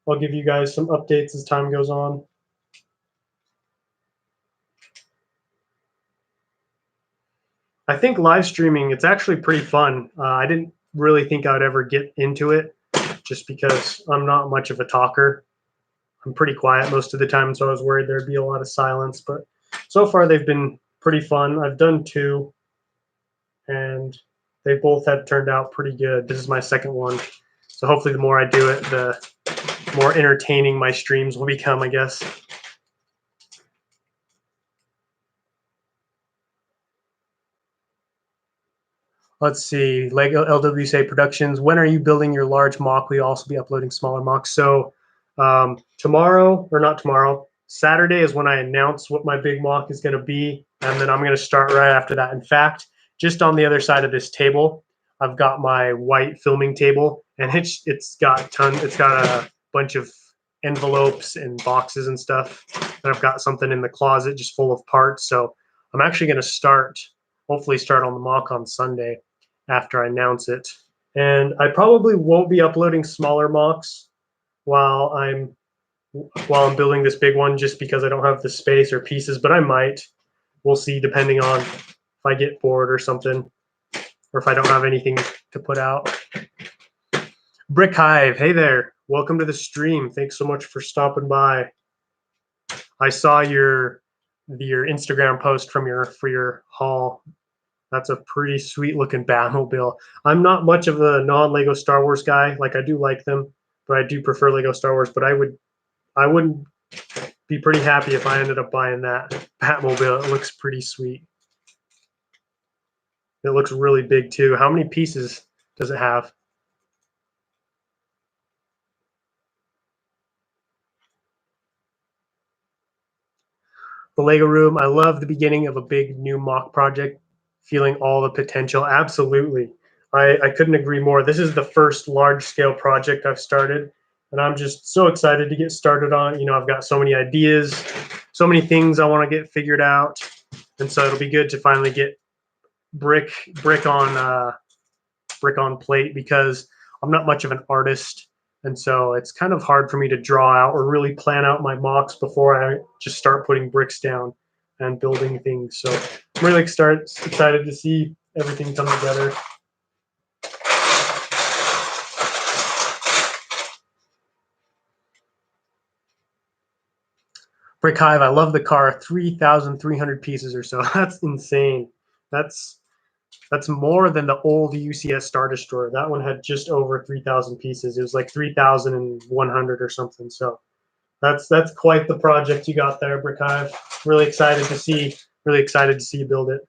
I'll give you guys some updates as time goes on. I think live streaming, it's actually pretty fun. I didn't really think I would ever get into it just because I'm not much of a talker. I'm pretty quiet most of the time, so I was worried there'd be a lot of silence. But so far, they've been pretty fun. I've done 2, and they both have turned out pretty good. This is my second one. So hopefully the more I do it, the more entertaining my streams will become, I guess. Let's see, Lego LWSA Productions. When are you building your large mock? We'll also be uploading smaller mocks. So tomorrow, or not tomorrow, Saturday is when I announce what my big mock is going to be, and then I'm going to start right after that. In fact, just on the other side of this table, I've got my white filming table, and it's got a bunch of envelopes and boxes and stuff, and I've got something in the closet just full of parts. So I'm actually going to hopefully start on the mock on Sunday after I announce it. And I probably won't be uploading smaller mocks while I'm building this big one, just because I don't have the space or pieces, but I might. We'll see, depending on if I get bored or something, or if I don't have anything to put out. Brick Hive, hey there. Welcome to the stream. Thanks so much for stopping by. I saw your Instagram post for your haul. That's a pretty sweet looking Batmobile. I'm not much of a non-Lego Star Wars guy. Like, I do like them, but I do prefer Lego Star Wars. But I wouldn't be pretty happy if I ended up buying that Batmobile. It looks pretty sweet. It looks really big too. How many pieces does it have? The Lego Room. I love the beginning of a big new mock project, feeling all the potential. Absolutely. I couldn't agree more. This is the first large scale project I've started, and I'm just so excited to get started on. I've got so many ideas, so many things I want to get figured out, and so it'll be good to finally get brick on plate, because I'm not much of an artist, and so it's kind of hard for me to draw out or really plan out my mocks before I just start putting bricks down and building things. So I'm really excited to see everything come together. Brick Hive, I love the car. 3,300 pieces or so. That's insane. That's more than the old UCS Star Destroyer. That one had just over 3,000 pieces. It was like 3,100 or something. So that's quite the project you got there, Brick Hive. Really excited to see you build it.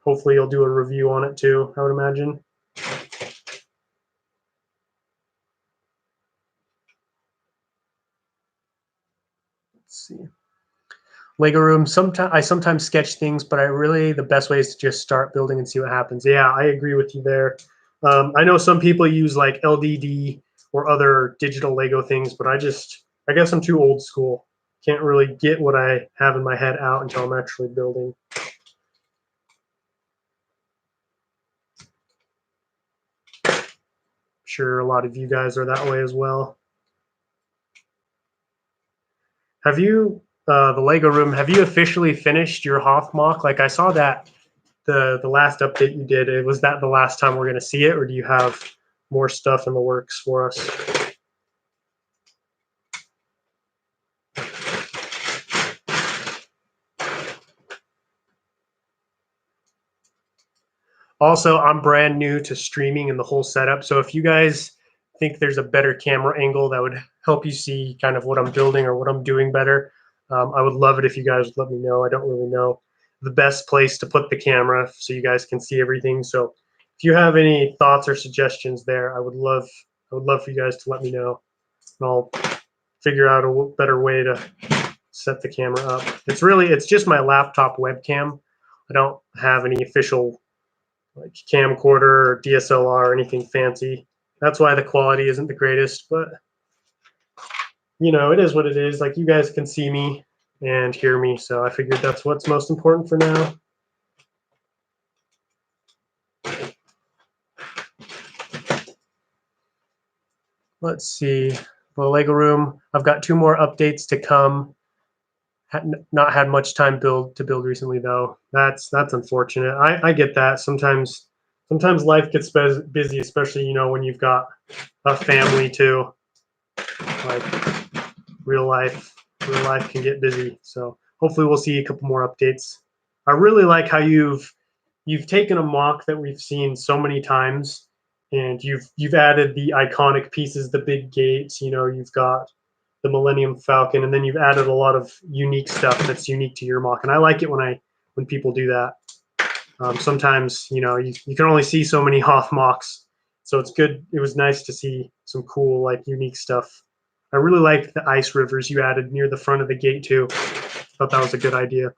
Hopefully you'll do a review on it too, I would imagine. Let's see. Lego Room. I sometimes sketch things, but the best way is to just start building and see what happens. Yeah, I agree with you there. I know some people use like LDD or other digital Lego things, but I guess I'm too old school. Can't really get what I have in my head out until I'm actually building. Sure, a lot of you guys are that way as well. Have you, the Lego Room, have you officially finished your Hoth mock? Like, I saw that the last update you did. Was that the last time we're going to see it, or do you have more stuff in the works for us? Also, I'm brand new to streaming and the whole setup. So if you guys think there's a better camera angle that would help you see kind of what I'm building or what I'm doing better, I would love it if you guys would let me know. I don't really know the best place to put the camera so you guys can see everything. So if you have any thoughts or suggestions there, I would love for you guys to let me know, and I'll figure out a better way to set the camera up. It's just my laptop webcam. I don't have any official like camcorder or DSLR or anything fancy. That's why the quality isn't the greatest, but it is what it is. Like, you guys can see me and hear me, so I figured that's what's most important for now. Let's see. The Lego Room. I've got 2 more updates to come. Not had much time to build recently, though. That's unfortunate. I get that. Sometimes life gets busy, especially when you've got a family too. Like, real life can get busy. So hopefully we'll see a couple more updates. I really like how you've taken a mock that we've seen so many times, and you've added the iconic pieces, the big gates. You've got the Millennium Falcon, and then you've added a lot of unique stuff that's unique to your mock. And I like it when people do that. Sometimes, you know, you can only see so many Hoth mocks, so it's good. It was nice to see some cool, like, unique stuff. I really liked the ice rivers you added near the front of the gate too. Thought that was a good idea.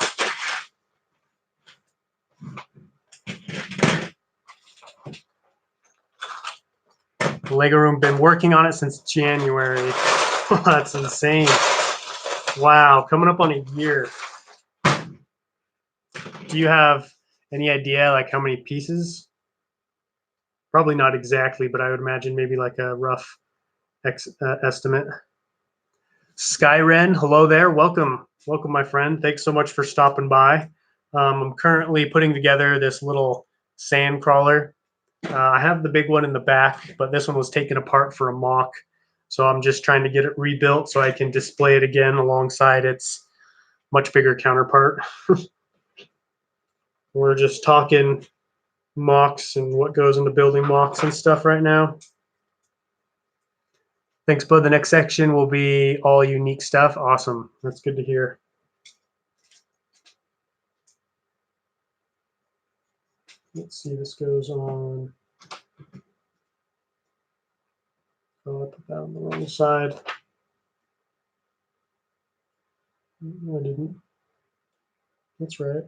The Lego room, been working on it since January. That's insane. Wow, coming up on a year. Do you have any idea like how many pieces? Probably not exactly, but I would imagine maybe like a rough estimate. Skyren, hello there. Welcome. Welcome, my friend. Thanks so much for stopping by. I'm currently putting together this little sand crawler. I have the big one in the back, but this one was taken apart for a mock. So I'm just trying to get it rebuilt so I can display it again alongside its much bigger counterpart. We're just talking mocks and what goes into building mocks and stuff right now. Thanks, bud. The next section will be all unique stuff. Awesome. That's good to hear. Let's see, this goes on. Oh, I put that on the wrong side. No, I didn't. That's right.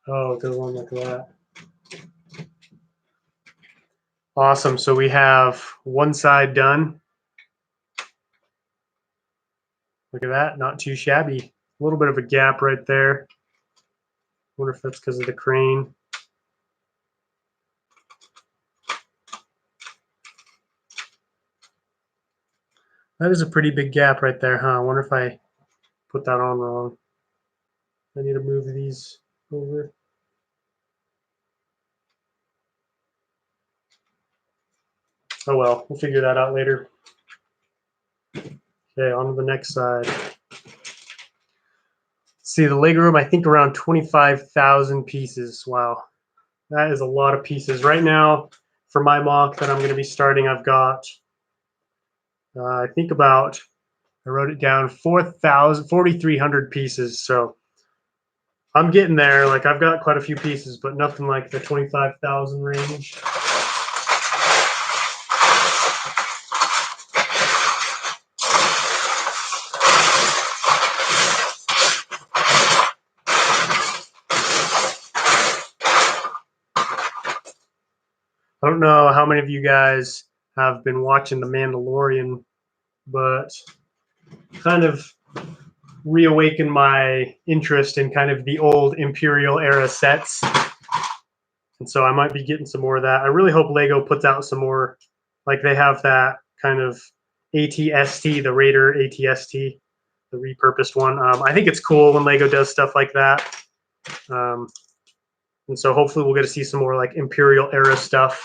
Oh, it goes on like that. Awesome. So we have one side done. Look at that. Not too shabby. A little bit of a gap right there. Wonder if that's because of the crane. That is a pretty big gap right there, huh? I wonder if I put that on wrong. I need to move these over. Oh well, we'll figure that out later. Okay, on to the next side. See, the Lego room, I think around 25,000 pieces. Wow, that is a lot of pieces. Right now, for my mock that I'm going to be starting, I've got, I think about, I wrote it down, 4,300 pieces. So I'm getting there. Like, I've got quite a few pieces, but nothing like the 25,000 range. I don't know how many of you guys have been watching The Mandalorian, but kind of reawakened my interest in kind of the old Imperial era sets. And so I might be getting some more of that. I really hope Lego puts out some more, like they have that kind of ATST, the Raider ATST, the repurposed one. I think it's cool when Lego does stuff like that. And so hopefully we'll get to see some more like Imperial era stuff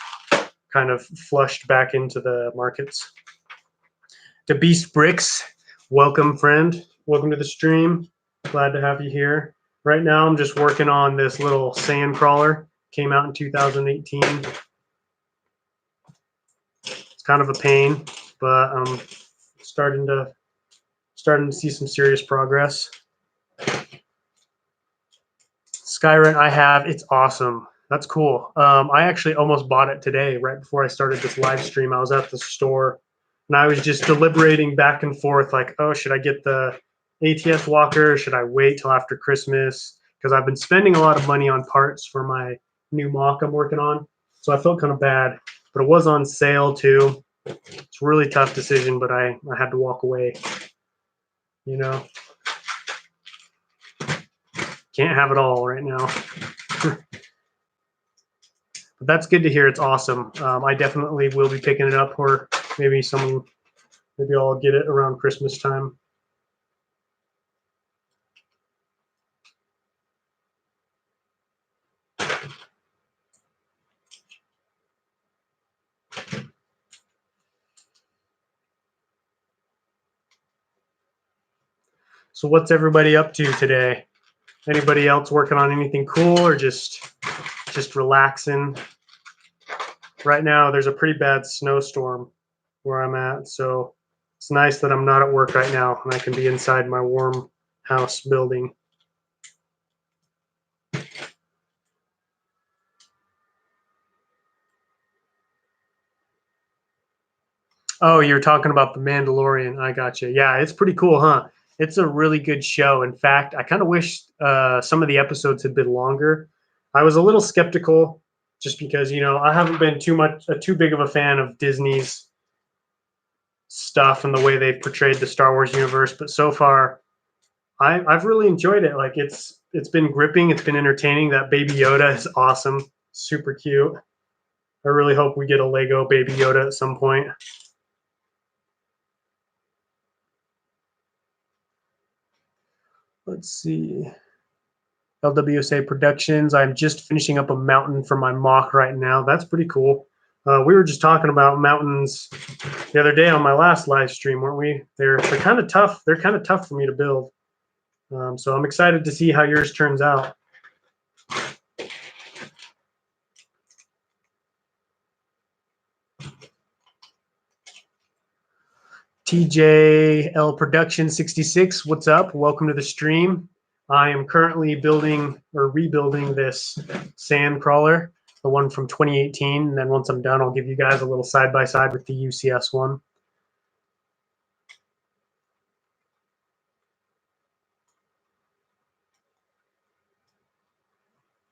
kind of flushed back into the markets. To Beast Bricks, welcome, friend. Welcome to the stream. Glad to have you here. Right now, I'm just working on this little sand crawler. Came out in 2018. It's kind of a pain, but I'm starting to see some serious progress. Skyrent I have, it's awesome. That's cool. I actually almost bought it today, right before I started this live stream. I was at the store and I was just deliberating back and forth, like, oh, should I get the ATS walker? Should I wait till after Christmas? Because I've been spending a lot of money on parts for my new mock I'm working on. So I felt kind of bad, but it was on sale too. It's a really tough decision, but I had to walk away, you know. Can't have it all right now. But that's good to hear. It's awesome. I definitely will be picking it up, or maybe I'll get it around Christmas time. So what's everybody up to today? Anybody else working on anything cool or just relaxing? Right now, there's a pretty bad snowstorm where I'm at, so it's nice that I'm not at work right now and I can be inside my warm house building. Oh, you're talking about The Mandalorian. I got you. Yeah, it's pretty cool, huh? It's a really good show. In fact, I kind of wish some of the episodes had been longer. I was a little skeptical just because, I haven't been too big of a fan of Disney's stuff and the way they've portrayed the Star Wars universe. But so far, I've really enjoyed it. Like it's been gripping. It's been entertaining. That Baby Yoda is awesome. Super cute. I really hope we get a Lego Baby Yoda at some point. Let's see. LWSA Productions. I'm just finishing up a mountain for my mock right now. That's pretty cool. We were just talking about mountains the other day on my last live stream, weren't we? They're kind of tough. They're kind of tough for me to build. So I'm excited to see how yours turns out. TJL Production 66, what's up? Welcome to the stream. I am currently building or rebuilding this sand crawler, the one from 2018. And then once I'm done, I'll give you guys a little side-by-side with the UCS one.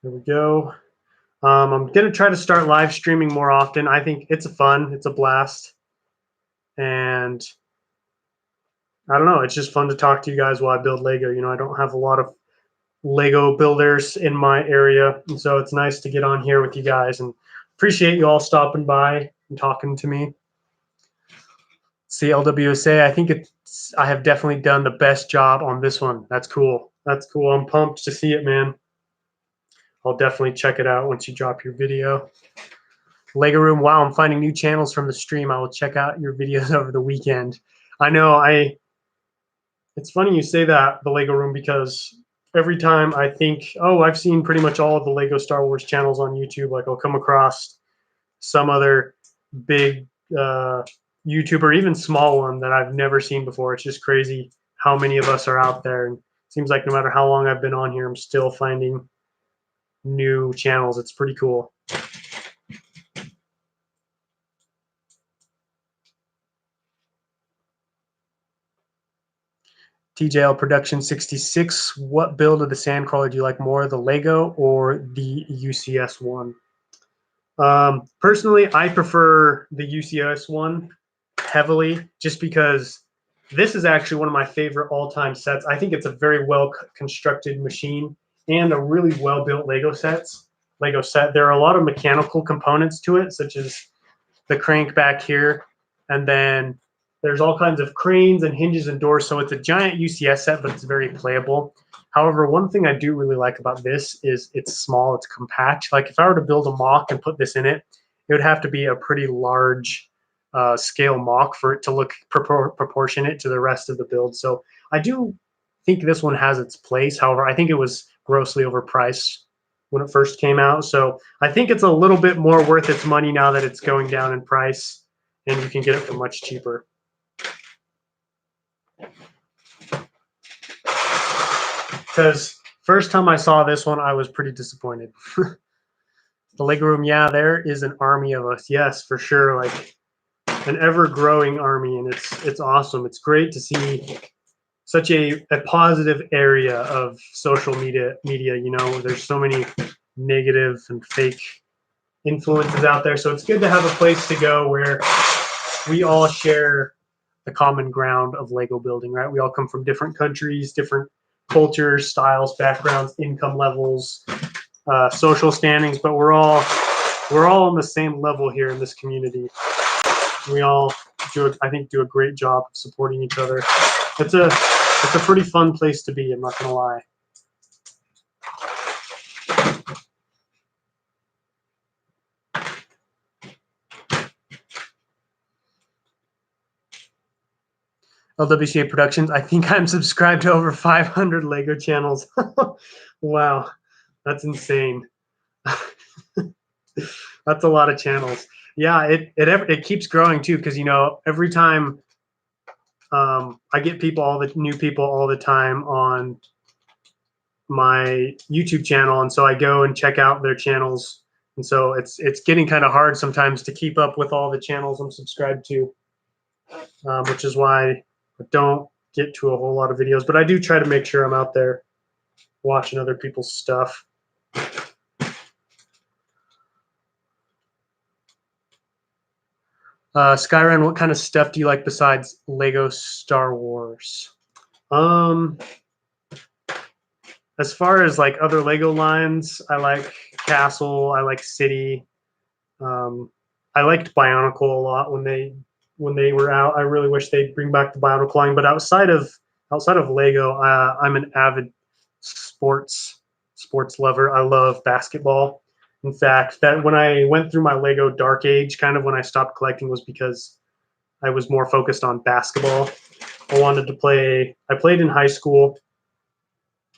There we go. I'm going to try to start live streaming more often. I think it's fun. It's a blast. And I don't know. It's just fun to talk to you guys while I build Lego. I don't have a lot of Lego builders in my area. And so it's nice to get on here with you guys and appreciate you all stopping by and talking to me. CLWSA, I think I have definitely done the best job on this one. That's cool. That's cool. I'm pumped to see it, man. I'll definitely check it out once you drop your video. Lego Room, wow, I'm finding new channels from the stream. I will check out your videos over the weekend. I know it's funny you say that, the Lego Room, because every time I think, oh, I've seen pretty much all of the Lego Star Wars channels on YouTube, like I'll come across some other big YouTuber, even small one that I've never seen before. It's just crazy how many of us are out there. And it seems like no matter how long I've been on here, I'm still finding new channels. It's pretty cool. TJL Production 66, what build of the Sandcrawler do you like more, the Lego or the UCS one? Personally, I prefer the UCS one heavily just because this is actually one of my favorite all-time sets. I think it's a very well-constructed machine and a really well-built Lego set. There are a lot of mechanical components to it, such as the crank back here, and then there's all kinds of cranes and hinges and doors. So it's a giant UCS set, but it's very playable. However, one thing I do really like about this is it's small, it's compact. Like if I were to build a mock and put this in it, it would have to be a pretty large scale mock for it to look proportionate to the rest of the build. So I do think this one has its place. However, I think it was grossly overpriced when it first came out. So I think it's a little bit more worth its money now that it's going down in price and you can get it for much cheaper. Because first time I saw this one, I was pretty disappointed. The Lego Room, yeah, there is an army of us. Yes, for sure. Like an ever-growing army, and it's awesome. It's great to see such a positive area of social media. There's so many negative and fake influences out there. So it's good to have a place to go where we all share the common ground of Lego building, right? We all come from different countries, different cultures, styles, backgrounds, income levels, social standings, but we're all on the same level here in this community. We all do a great job of supporting each other. It's a pretty fun place to be, I'm not gonna lie. LWCA Productions, I think I'm subscribed to over 500 Lego channels. Wow, that's insane. That's a lot of channels. Yeah, it keeps growing too, because every time I get new people all the time on my YouTube channel, and so I go and check out their channels. And so it's getting kind of hard sometimes to keep up with all the channels I'm subscribed to, which is why I don't get to a whole lot of videos. But I do try to make sure I'm out there watching other people's stuff. Skyran, what kind of stuff do you like besides Lego Star Wars? As far as like other Lego lines, I like Castle, I like City. I liked Bionicle a lot when they were out. I really wish they'd bring back the Bionicle line. But outside of Lego, I'm an avid sports lover. I love basketball. In fact, that when I went through my Lego Dark Age, kind of when I stopped collecting, was because I was more focused on basketball. I wanted to play. I played in high school.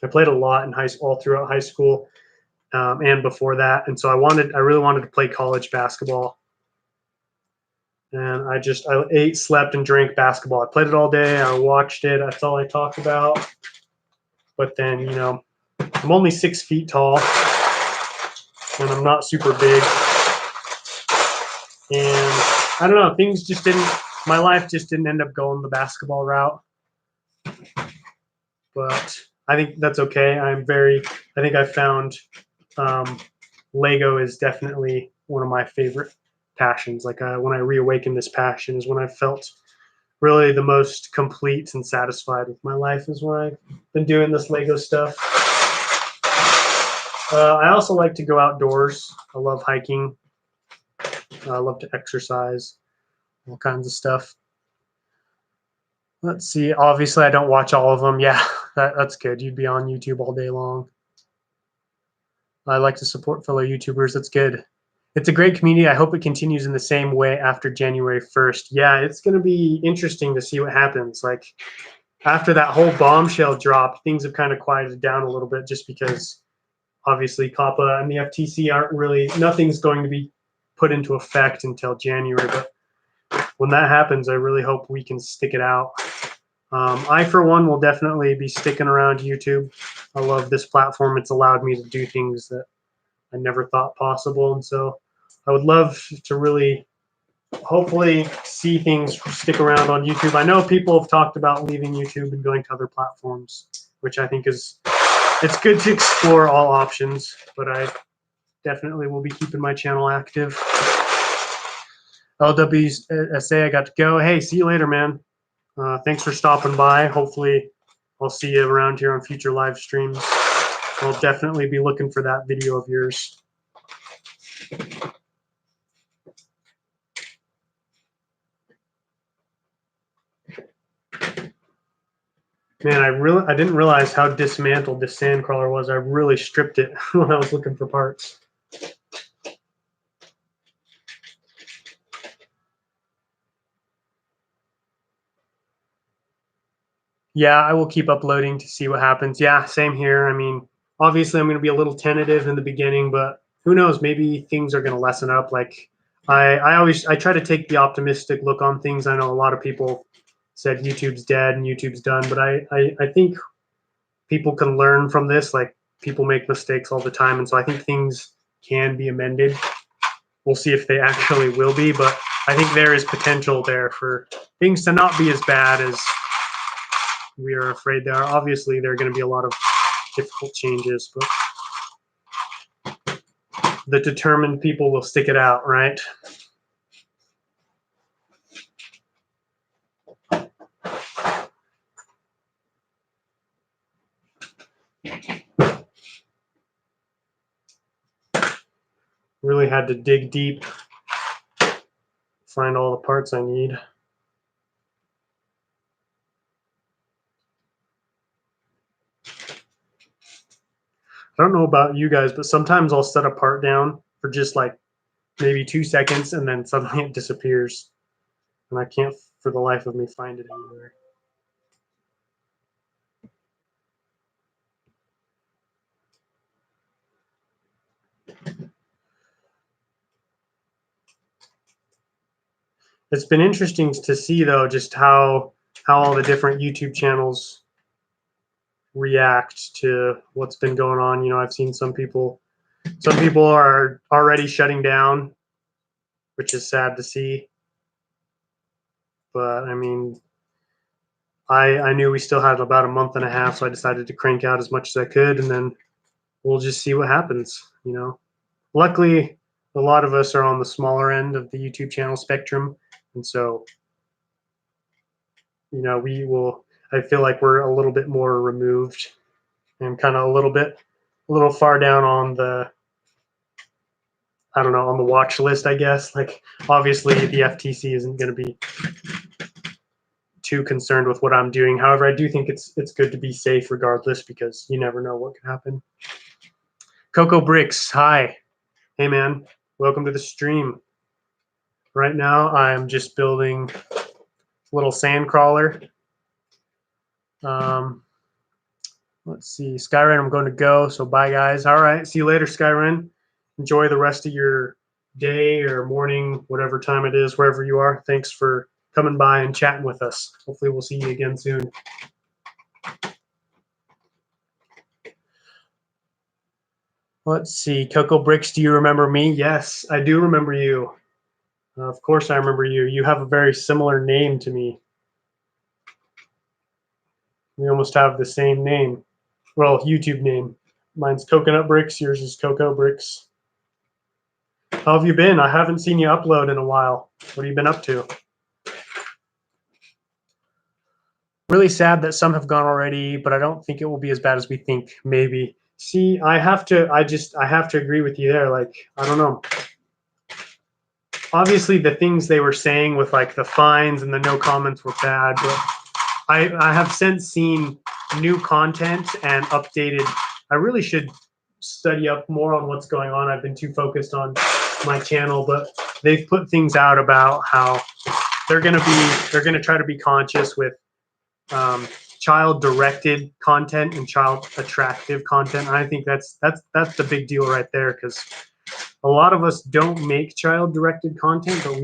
I played a lot in high school, all throughout high school, and before that. And so I really wanted to play college basketball. And I ate, slept, and drank basketball. I played it all day. I watched it. That's all I talked about. But then, I'm only 6 feet tall, and I'm not super big. And I don't know, my life just didn't end up going the basketball route. But I think that's okay. I think I found Lego is definitely one of my favorite passions. Like when I reawakened this passion is when I felt really the most complete and satisfied with my life, is when I've been doing this Lego stuff. I also like to go outdoors. I love hiking. I love to exercise, all kinds of stuff. Let's see. Obviously, I don't watch all of them. Yeah, that's good. You'd be on YouTube all day long. I like to support fellow YouTubers. That's good. It's a great community. I hope it continues in the same way after January 1st. Yeah, it's going to be interesting to see what happens. Like after that whole bombshell drop, things have kind of quieted down a little bit just because obviously COPPA and the FTC nothing's going to be put into effect until January. But when that happens, I really hope we can stick it out. I, for one, will definitely be sticking around YouTube. I love this platform. It's allowed me to do things that I never thought possible. And so I would love to really, hopefully, see things stick around on YouTube. I know people have talked about leaving YouTube and going to other platforms, which I think it's good to explore all options, but I definitely will be keeping my channel active. LWSA, I got to go. Hey, see you later, man. Thanks for stopping by. Hopefully, I'll see you around here on future live streams. I'll definitely be looking for that video of yours. Man, I didn't realize how dismantled this sandcrawler was. I really stripped it when I was looking for parts. Yeah, I will keep uploading to see what happens. Yeah, same here. I mean, obviously I'm going to be a little tentative in the beginning, but who knows? Maybe things are going to lessen up. Like I try to take the optimistic look on things. I know a lot of people said YouTube's dead and YouTube's done, but I think people can learn from this. Like people make mistakes all the time, and so I think things can be amended. We'll see if they actually will be, but I think there is potential there for things to not be as bad as we are afraid they are. Obviously, there are going to be a lot of difficult changes, but the determined people will stick it out, right? Really had to dig deep, find all the parts I need. I don't know about you guys, but sometimes I'll set a part down for just like maybe 2 seconds and then suddenly it disappears. And I can't for the life of me find it anywhere. It's been interesting to see though just how how all the different YouTube channels react to what's been going on. You know, I've seen some people are already shutting down, which is sad to see. But I mean, I knew we still had about a month and a half, so I decided to crank out as much as I could, and then we'll just see what happens. You know, luckily, a lot of us are on the smaller end of the YouTube channel spectrum, and so you know, we will. I feel like we're a little bit more removed and kind of a little far down on the, I don't know, on the watch list, I guess. Like, obviously, the FTC isn't going to be too concerned with what I'm doing. However, I do think it's good to be safe regardless, because you never know what could happen. Coco Bricks, hi. Hey, man. Welcome to the stream. Right now, I'm just building a little sand crawler. Let's see. Skyren, I'm going to go. So bye, guys. All right. See you later, Skyren. Enjoy the rest of your day or morning, whatever time it is, wherever you are. Thanks for coming by and chatting with us. Hopefully we'll see you again soon. Let's see. Coco Bricks, do you remember me? Yes, I do remember you. Of course I remember you. You have a very similar name to me. We almost have the same name. Well, YouTube name. Mine's Coconut Bricks. Yours is Coco Bricks. How have you been? I haven't seen you upload in a while. What have you been up to? Really sad that some have gone already, but I don't think it will be as bad as we think. Maybe. See, I have to agree with you there. Like, I don't know. Obviously, the things they were saying with like the fines and the no comments were bad, but I have since seen new content and updated. I really should study up more on what's going on. I've been too focused on my channel, but they've put things out about how they're gonna try to be conscious with child-directed content and child-attractive content. And I think that's the big deal right there, because a lot of us don't make child-directed content, but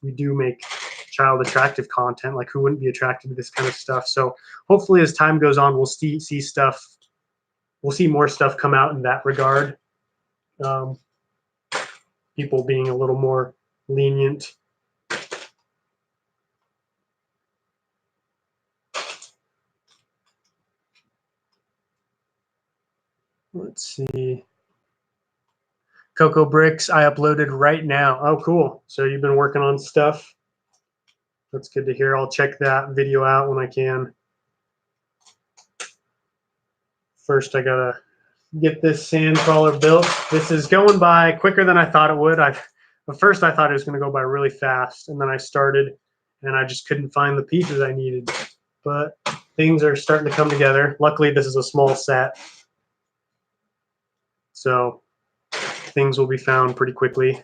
we do make child-attractive content. Like, who wouldn't be attracted to this kind of stuff? So hopefully, as time goes on, we'll see stuff. We'll see more stuff come out in that regard. People being a little more lenient. Let's see. Coco Bricks, I uploaded right now. Oh, cool. So you've been working on stuff. That's good to hear. I'll check that video out when I can. First, I gotta get this sand crawler built. This is going by quicker than I thought it would. At first I thought it was gonna go by really fast, and then I started and I just couldn't find the pieces I needed. But things are starting to come together. Luckily, this is a small set, so things will be found pretty quickly.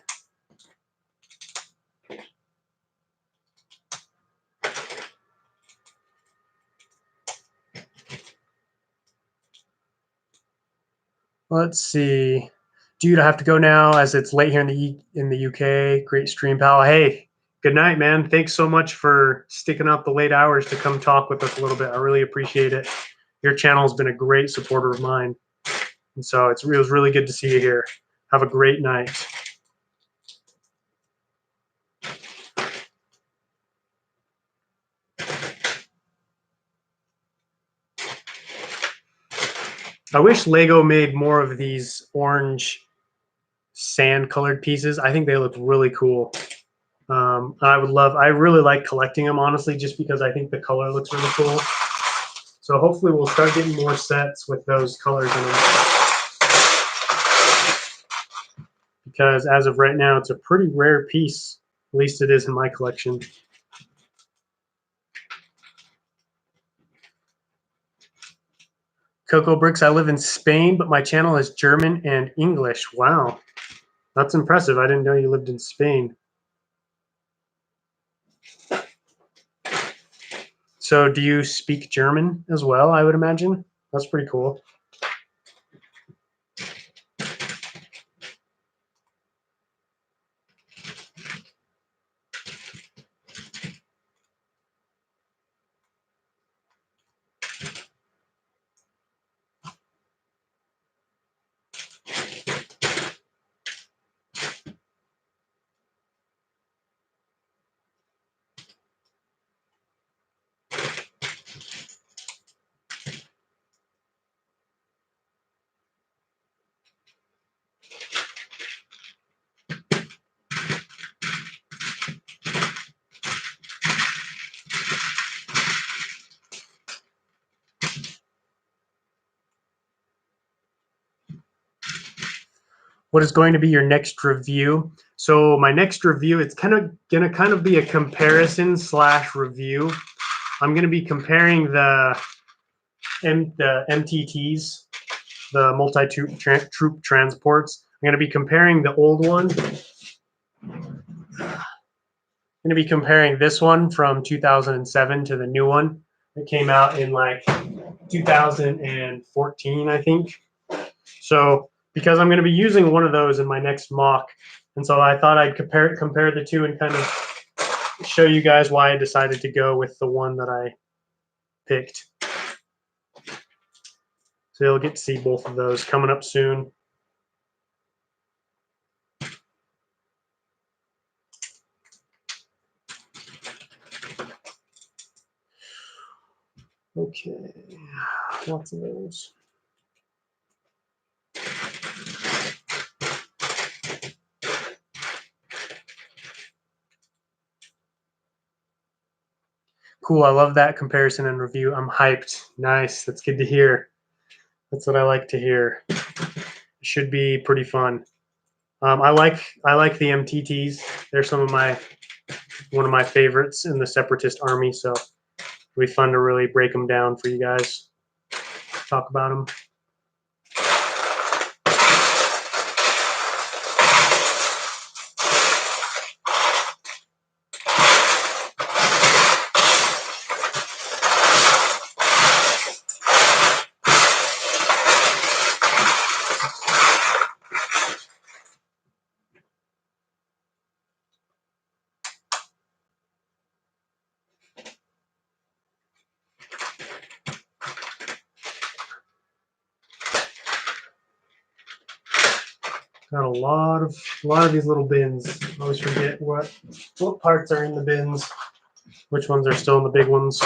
Let's see. Dude, I have to go now as it's late here in the UK. Great stream, pal. Hey, good night, man. Thanks so much for sticking out the late hours to come talk with us a little bit. I really appreciate it. Your channel has been a great supporter of mine, and so it was really good to see you here. Have a great night. I wish Lego made more of these orange sand colored pieces. I think they look really cool. I really like collecting them, honestly, just because I think the color looks really cool. So hopefully we'll start getting more sets with those colors in them. Because as of right now, it's a pretty rare piece. At least it is in my collection. Coco Bricks, I live in Spain, but my channel is German and English. Wow. That's impressive. I didn't know you lived in Spain. So do you speak German as well, I would imagine? That's pretty cool. what is going to be your next review. So my next review, it's gonna be a comparison / review. I'm gonna be comparing the MTTs, the multi-troop troop transports. I'm gonna be comparing the old one. I'm gonna be comparing this one from 2007 to the new one that came out in like 2014, I think. So because I'm going to be using one of those in my next mock, and so I thought I'd compare the two and kind of show you guys why I decided to go with the one that I picked. So you'll get to see both of those coming up soon. Okay, lots of those. Cool, I love that comparison and review. I'm hyped. Nice, that's good to hear. That's what I like to hear. It should be pretty fun. I like the MTTs. They're one of my favorites in the Separatist army. So it'll be fun to really break them down for you guys. Talk about them. Got a lot of these little bins. I always forget what parts are in the bins, which ones are still in the big ones.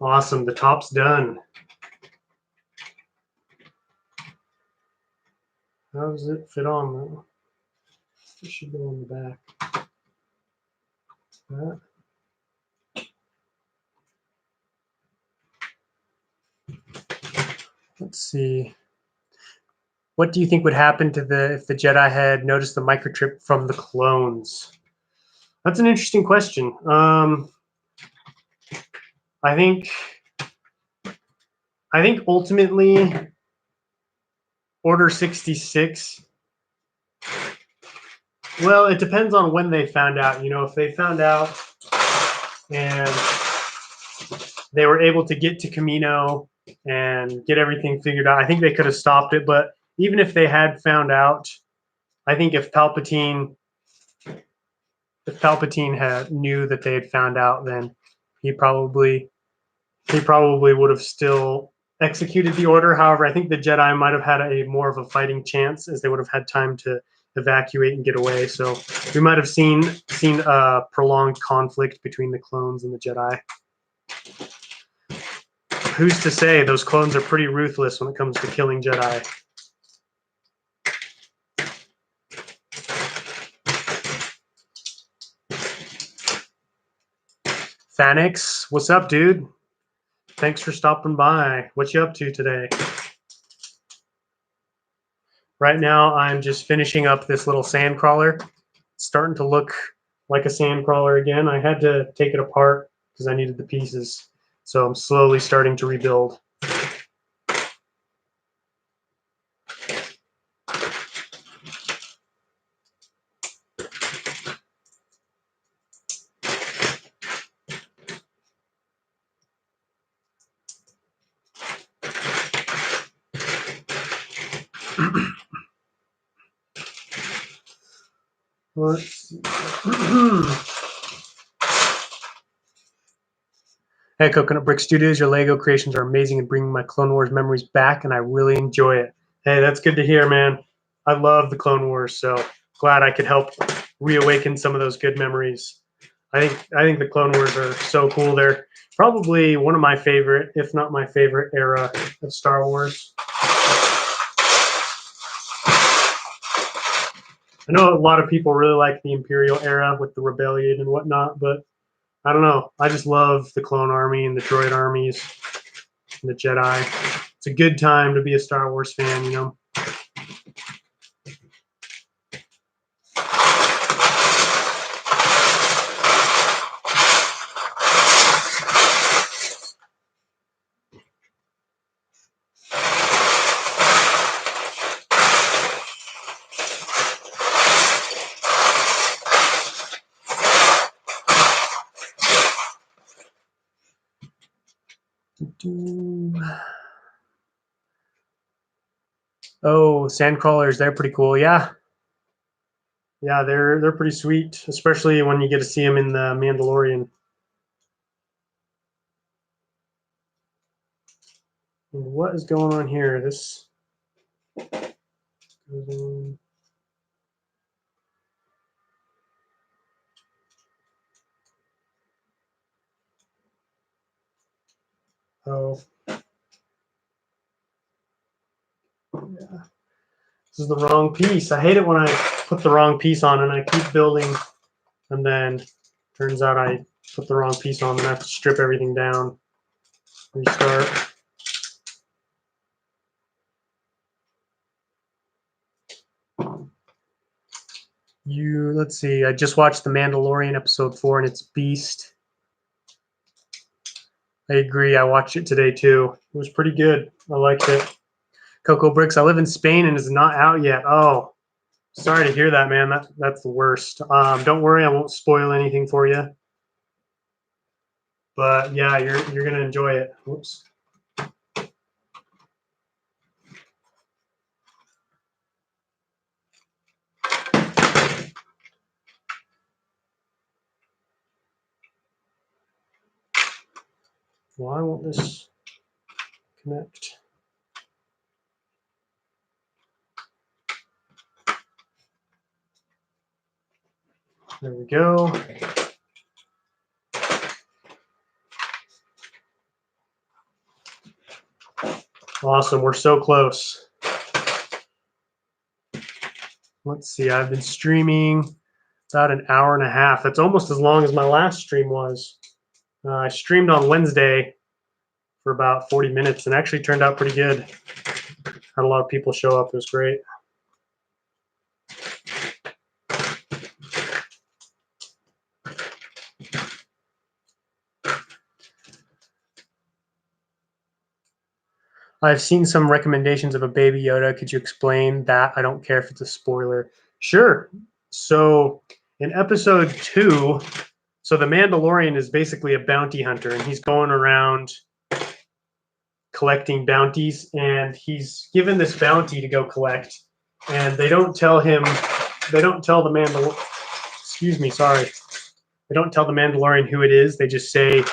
Awesome, the top's done. How does it fit on though? It should go on the back. That. Let's see. What do you think would happen to if the Jedi had noticed the microchip from the clones? That's an interesting question. I think ultimately Order 66. Well, it depends on when they found out. You know, if they found out and they were able to get to Kamino and get everything figured out, I think they could have stopped it. But even if they had found out, I think if Palpatine had knew that they had found out, then he probably would have still executed the order. However, I think the Jedi might have had a more of a fighting chance, as they would have had time to evacuate and get away. So we might have seen a prolonged conflict between the clones and the Jedi. Who's to say? Those clones are pretty ruthless when it comes to killing Jedi. Fanix, what's up, dude? Thanks for stopping by. What you up to today? Right now, I'm just finishing up this little sand crawler. It's starting to look like a sand crawler again. I had to take it apart because I needed the pieces. So I'm slowly starting to rebuild. Let's see. Hey, Coconut Brick Studios, your Lego creations are amazing and bringing my Clone Wars memories back, and I really enjoy it. Hey, that's good to hear, man. I love the Clone Wars, so glad I could help reawaken some of those good memories. I think the Clone Wars are so cool. They're probably one of my favorite, if not my favorite era of Star Wars. I know a lot of people really like the Imperial era with the Rebellion and whatnot, but I don't know. I just love the Clone Army and the Droid armies and the Jedi. It's a good time to be a Star Wars fan, you know. Oh, Sandcrawlers, they're pretty cool. Yeah. Yeah, they're pretty sweet, especially when you get to see them in the Mandalorian. And what is going on here? This goes on. Oh, yeah. This is the wrong piece. I hate it when I put the wrong piece on and I keep building, and then turns out I put the wrong piece on and I have to strip everything down, restart. Let's see. I just watched The Mandalorian episode 4 and it's beast. I agree. I watched it today too. It was pretty good. I liked it. Cocoa Bricks. I live in Spain and it's not out yet. Oh, sorry to hear that, man. That's the worst. Don't worry, I won't spoil anything for you. But yeah, you're gonna enjoy it. Whoops. Why won't this connect? There we go. Awesome. We're so close. Let's see. I've been streaming about an hour and a half. That's almost as long as my last stream was. I streamed on Wednesday for about 40 minutes and actually turned out pretty good. Had a lot of people show up. It was great. I've seen some recommendations of a Baby Yoda. Could you explain that? I don't care if it's a spoiler. Sure. So in episode 2, so the Mandalorian is basically a bounty hunter, and he's going around collecting bounties, and he's given this bounty to go collect, and they don't tell him, they don't tell the excuse me, sorry. They don't tell the Mandalorian who it is. They just say,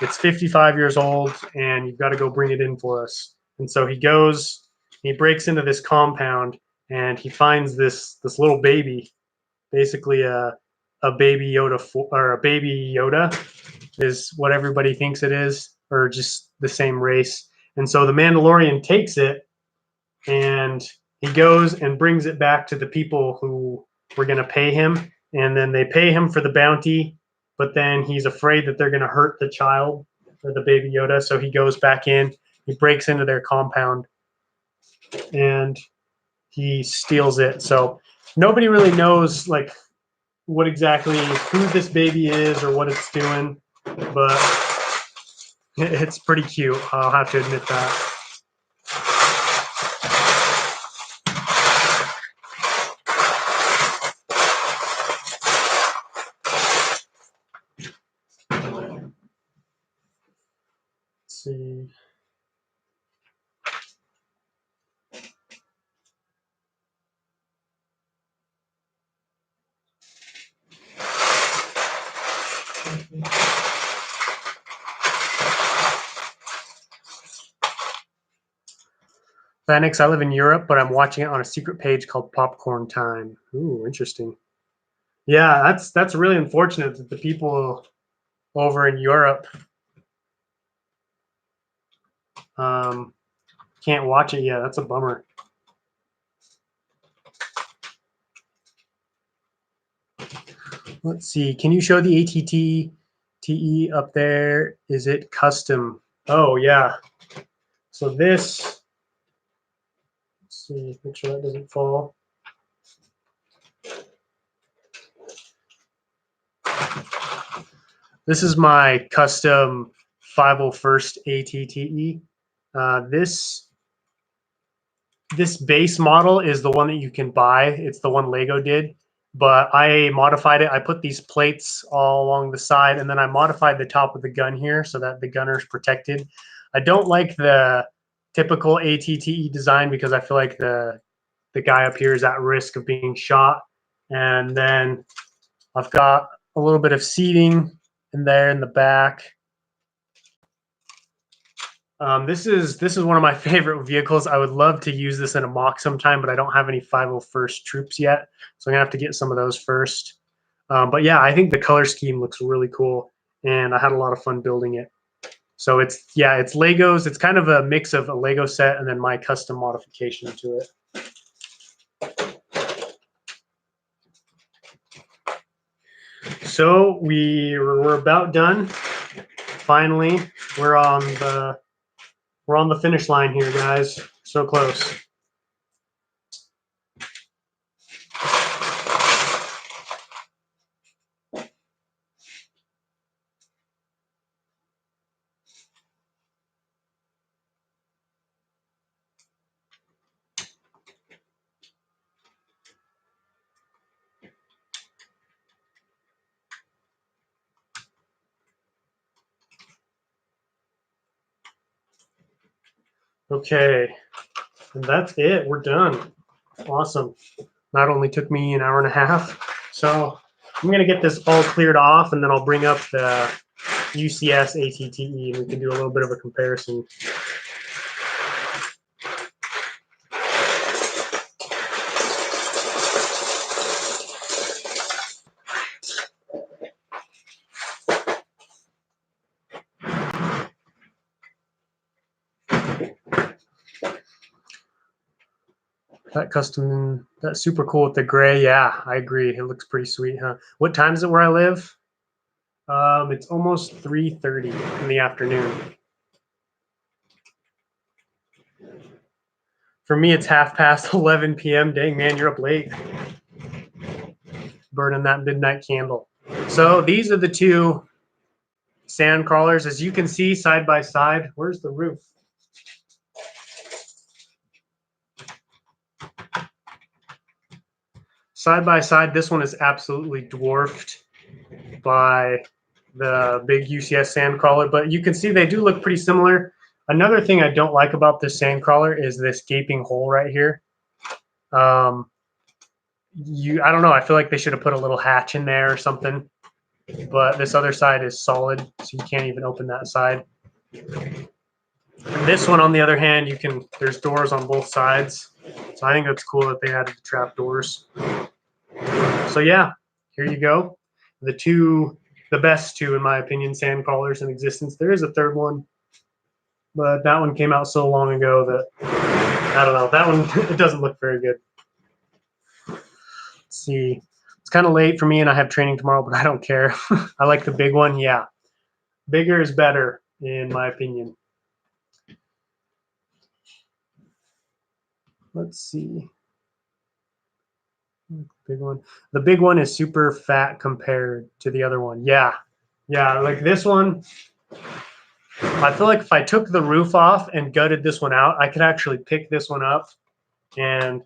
it's 55 years old, and you've got to go bring it in for us. And so he goes, he breaks into this compound, and he finds this little baby, basically a baby Yoda, or a baby Yoda is what everybody thinks it is, or just the same race. And so the Mandalorian takes it, and he goes and brings it back to the people who were going to pay him, and then they pay him for the bounty, but then he's afraid that they're going to hurt the child or the baby Yoda, so he goes back in, he breaks into their compound, and he steals it. So nobody really knows like what exactly who this baby is or what it's doing, but it's pretty cute. I'll have to admit that. Let's see. Phoenix, I live in Europe, but I'm watching it on a secret page called Popcorn Time. Ooh, interesting. Yeah, that's really unfortunate that the people over in Europe um, can't watch it yet. That's a bummer. Let's see. Can you show the ATT TE up there? Is it custom? Oh yeah. So this. Let's see. Make sure that doesn't fall. This is my custom 501st ATTE. This base model is the one that you can buy. It's the one Lego did, but I modified it. I put these plates all along the side, and then I modified the top of the gun here so that the gunner is protected. I don't like the typical ATTE design because I feel like the guy up here is at risk of being shot. And then I've got a little bit of seating in there in the back. This is one of my favorite vehicles. I would love to use this in a mock sometime, but I don't have any 501st troops yet, so I'm gonna have to get some of those first. But yeah, I think the color scheme looks really cool, and I had a lot of fun building it. So it's Legos. It's kind of a mix of a Lego set and then my custom modification to it. So we're about done. Finally, we're on the finish line here, guys. So close. Okay, and that's it. We're done. Awesome. That only took me an hour and a half. So I'm going to get this all cleared off, and then I'll bring up the UCS ATTE, and we can do a little bit of a comparison. That's super cool with the gray. Yeah, I agree. It looks pretty sweet, huh? What time is it where I live? It's almost 3:30 in the afternoon. For me, it's 11:30 p.m. Dang, man, you're up late. Burning that midnight candle. So these are the two sand crawlers. As you can see, side by side. Where's the roof? Side by side, this one is absolutely dwarfed by the big UCS sandcrawler, but you can see they do look pretty similar. Another thing I don't like about this sandcrawler is this gaping hole right here. I don't know. I feel like they should have put a little hatch in there or something. But this other side is solid, so you can't even open that side. And this one, on the other hand, there's doors on both sides. So I think that's cool that they added the trap doors. So yeah, here you go. The best two, in my opinion, sand crawlers in existence. There is a third one, but that one came out so long ago that I don't know. That one it doesn't look very good. Let's see. It's kind of late for me, and I have training tomorrow, but I don't care. I like the big one. Yeah, bigger is better, in my opinion. Let's see. Big one. The big one is super fat compared to the other one. Yeah. Yeah, like this one, I feel like if I took the roof off and gutted this one out, I could actually pick this one up and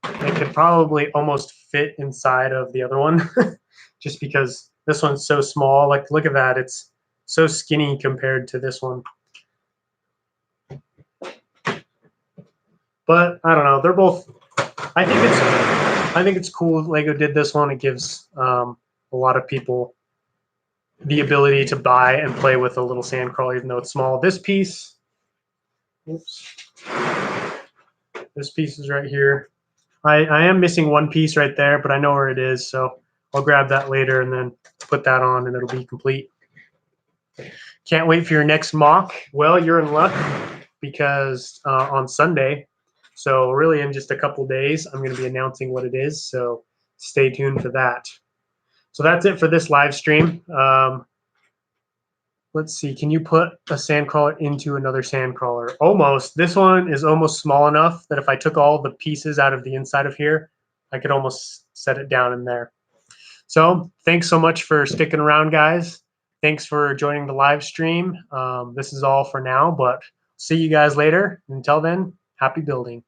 it could probably almost fit inside of the other one just because this one's so small. Like, look at that. It's so skinny compared to this one. But I don't know. They're both, I think it's cool Lego did this one. It gives a lot of people the ability to buy and play with a little sandcrawler, even though it's small. This piece, oops, this piece is right here. I am missing one piece right there, but I know where it is, so I'll grab that later and then put that on and it'll be complete. Can't wait for your next mock. Well, you're in luck because on Sunday, so really in just a couple days, I'm going to be announcing what it is. So stay tuned for that. So that's it for this live stream. Let's see. Can you put a sandcrawler into another sandcrawler? Almost. This one is almost small enough that if I took all the pieces out of the inside of here, I could almost set it down in there. So thanks so much for sticking around, guys. Thanks for joining the live stream. This is all for now, but see you guys later. Until then, happy building.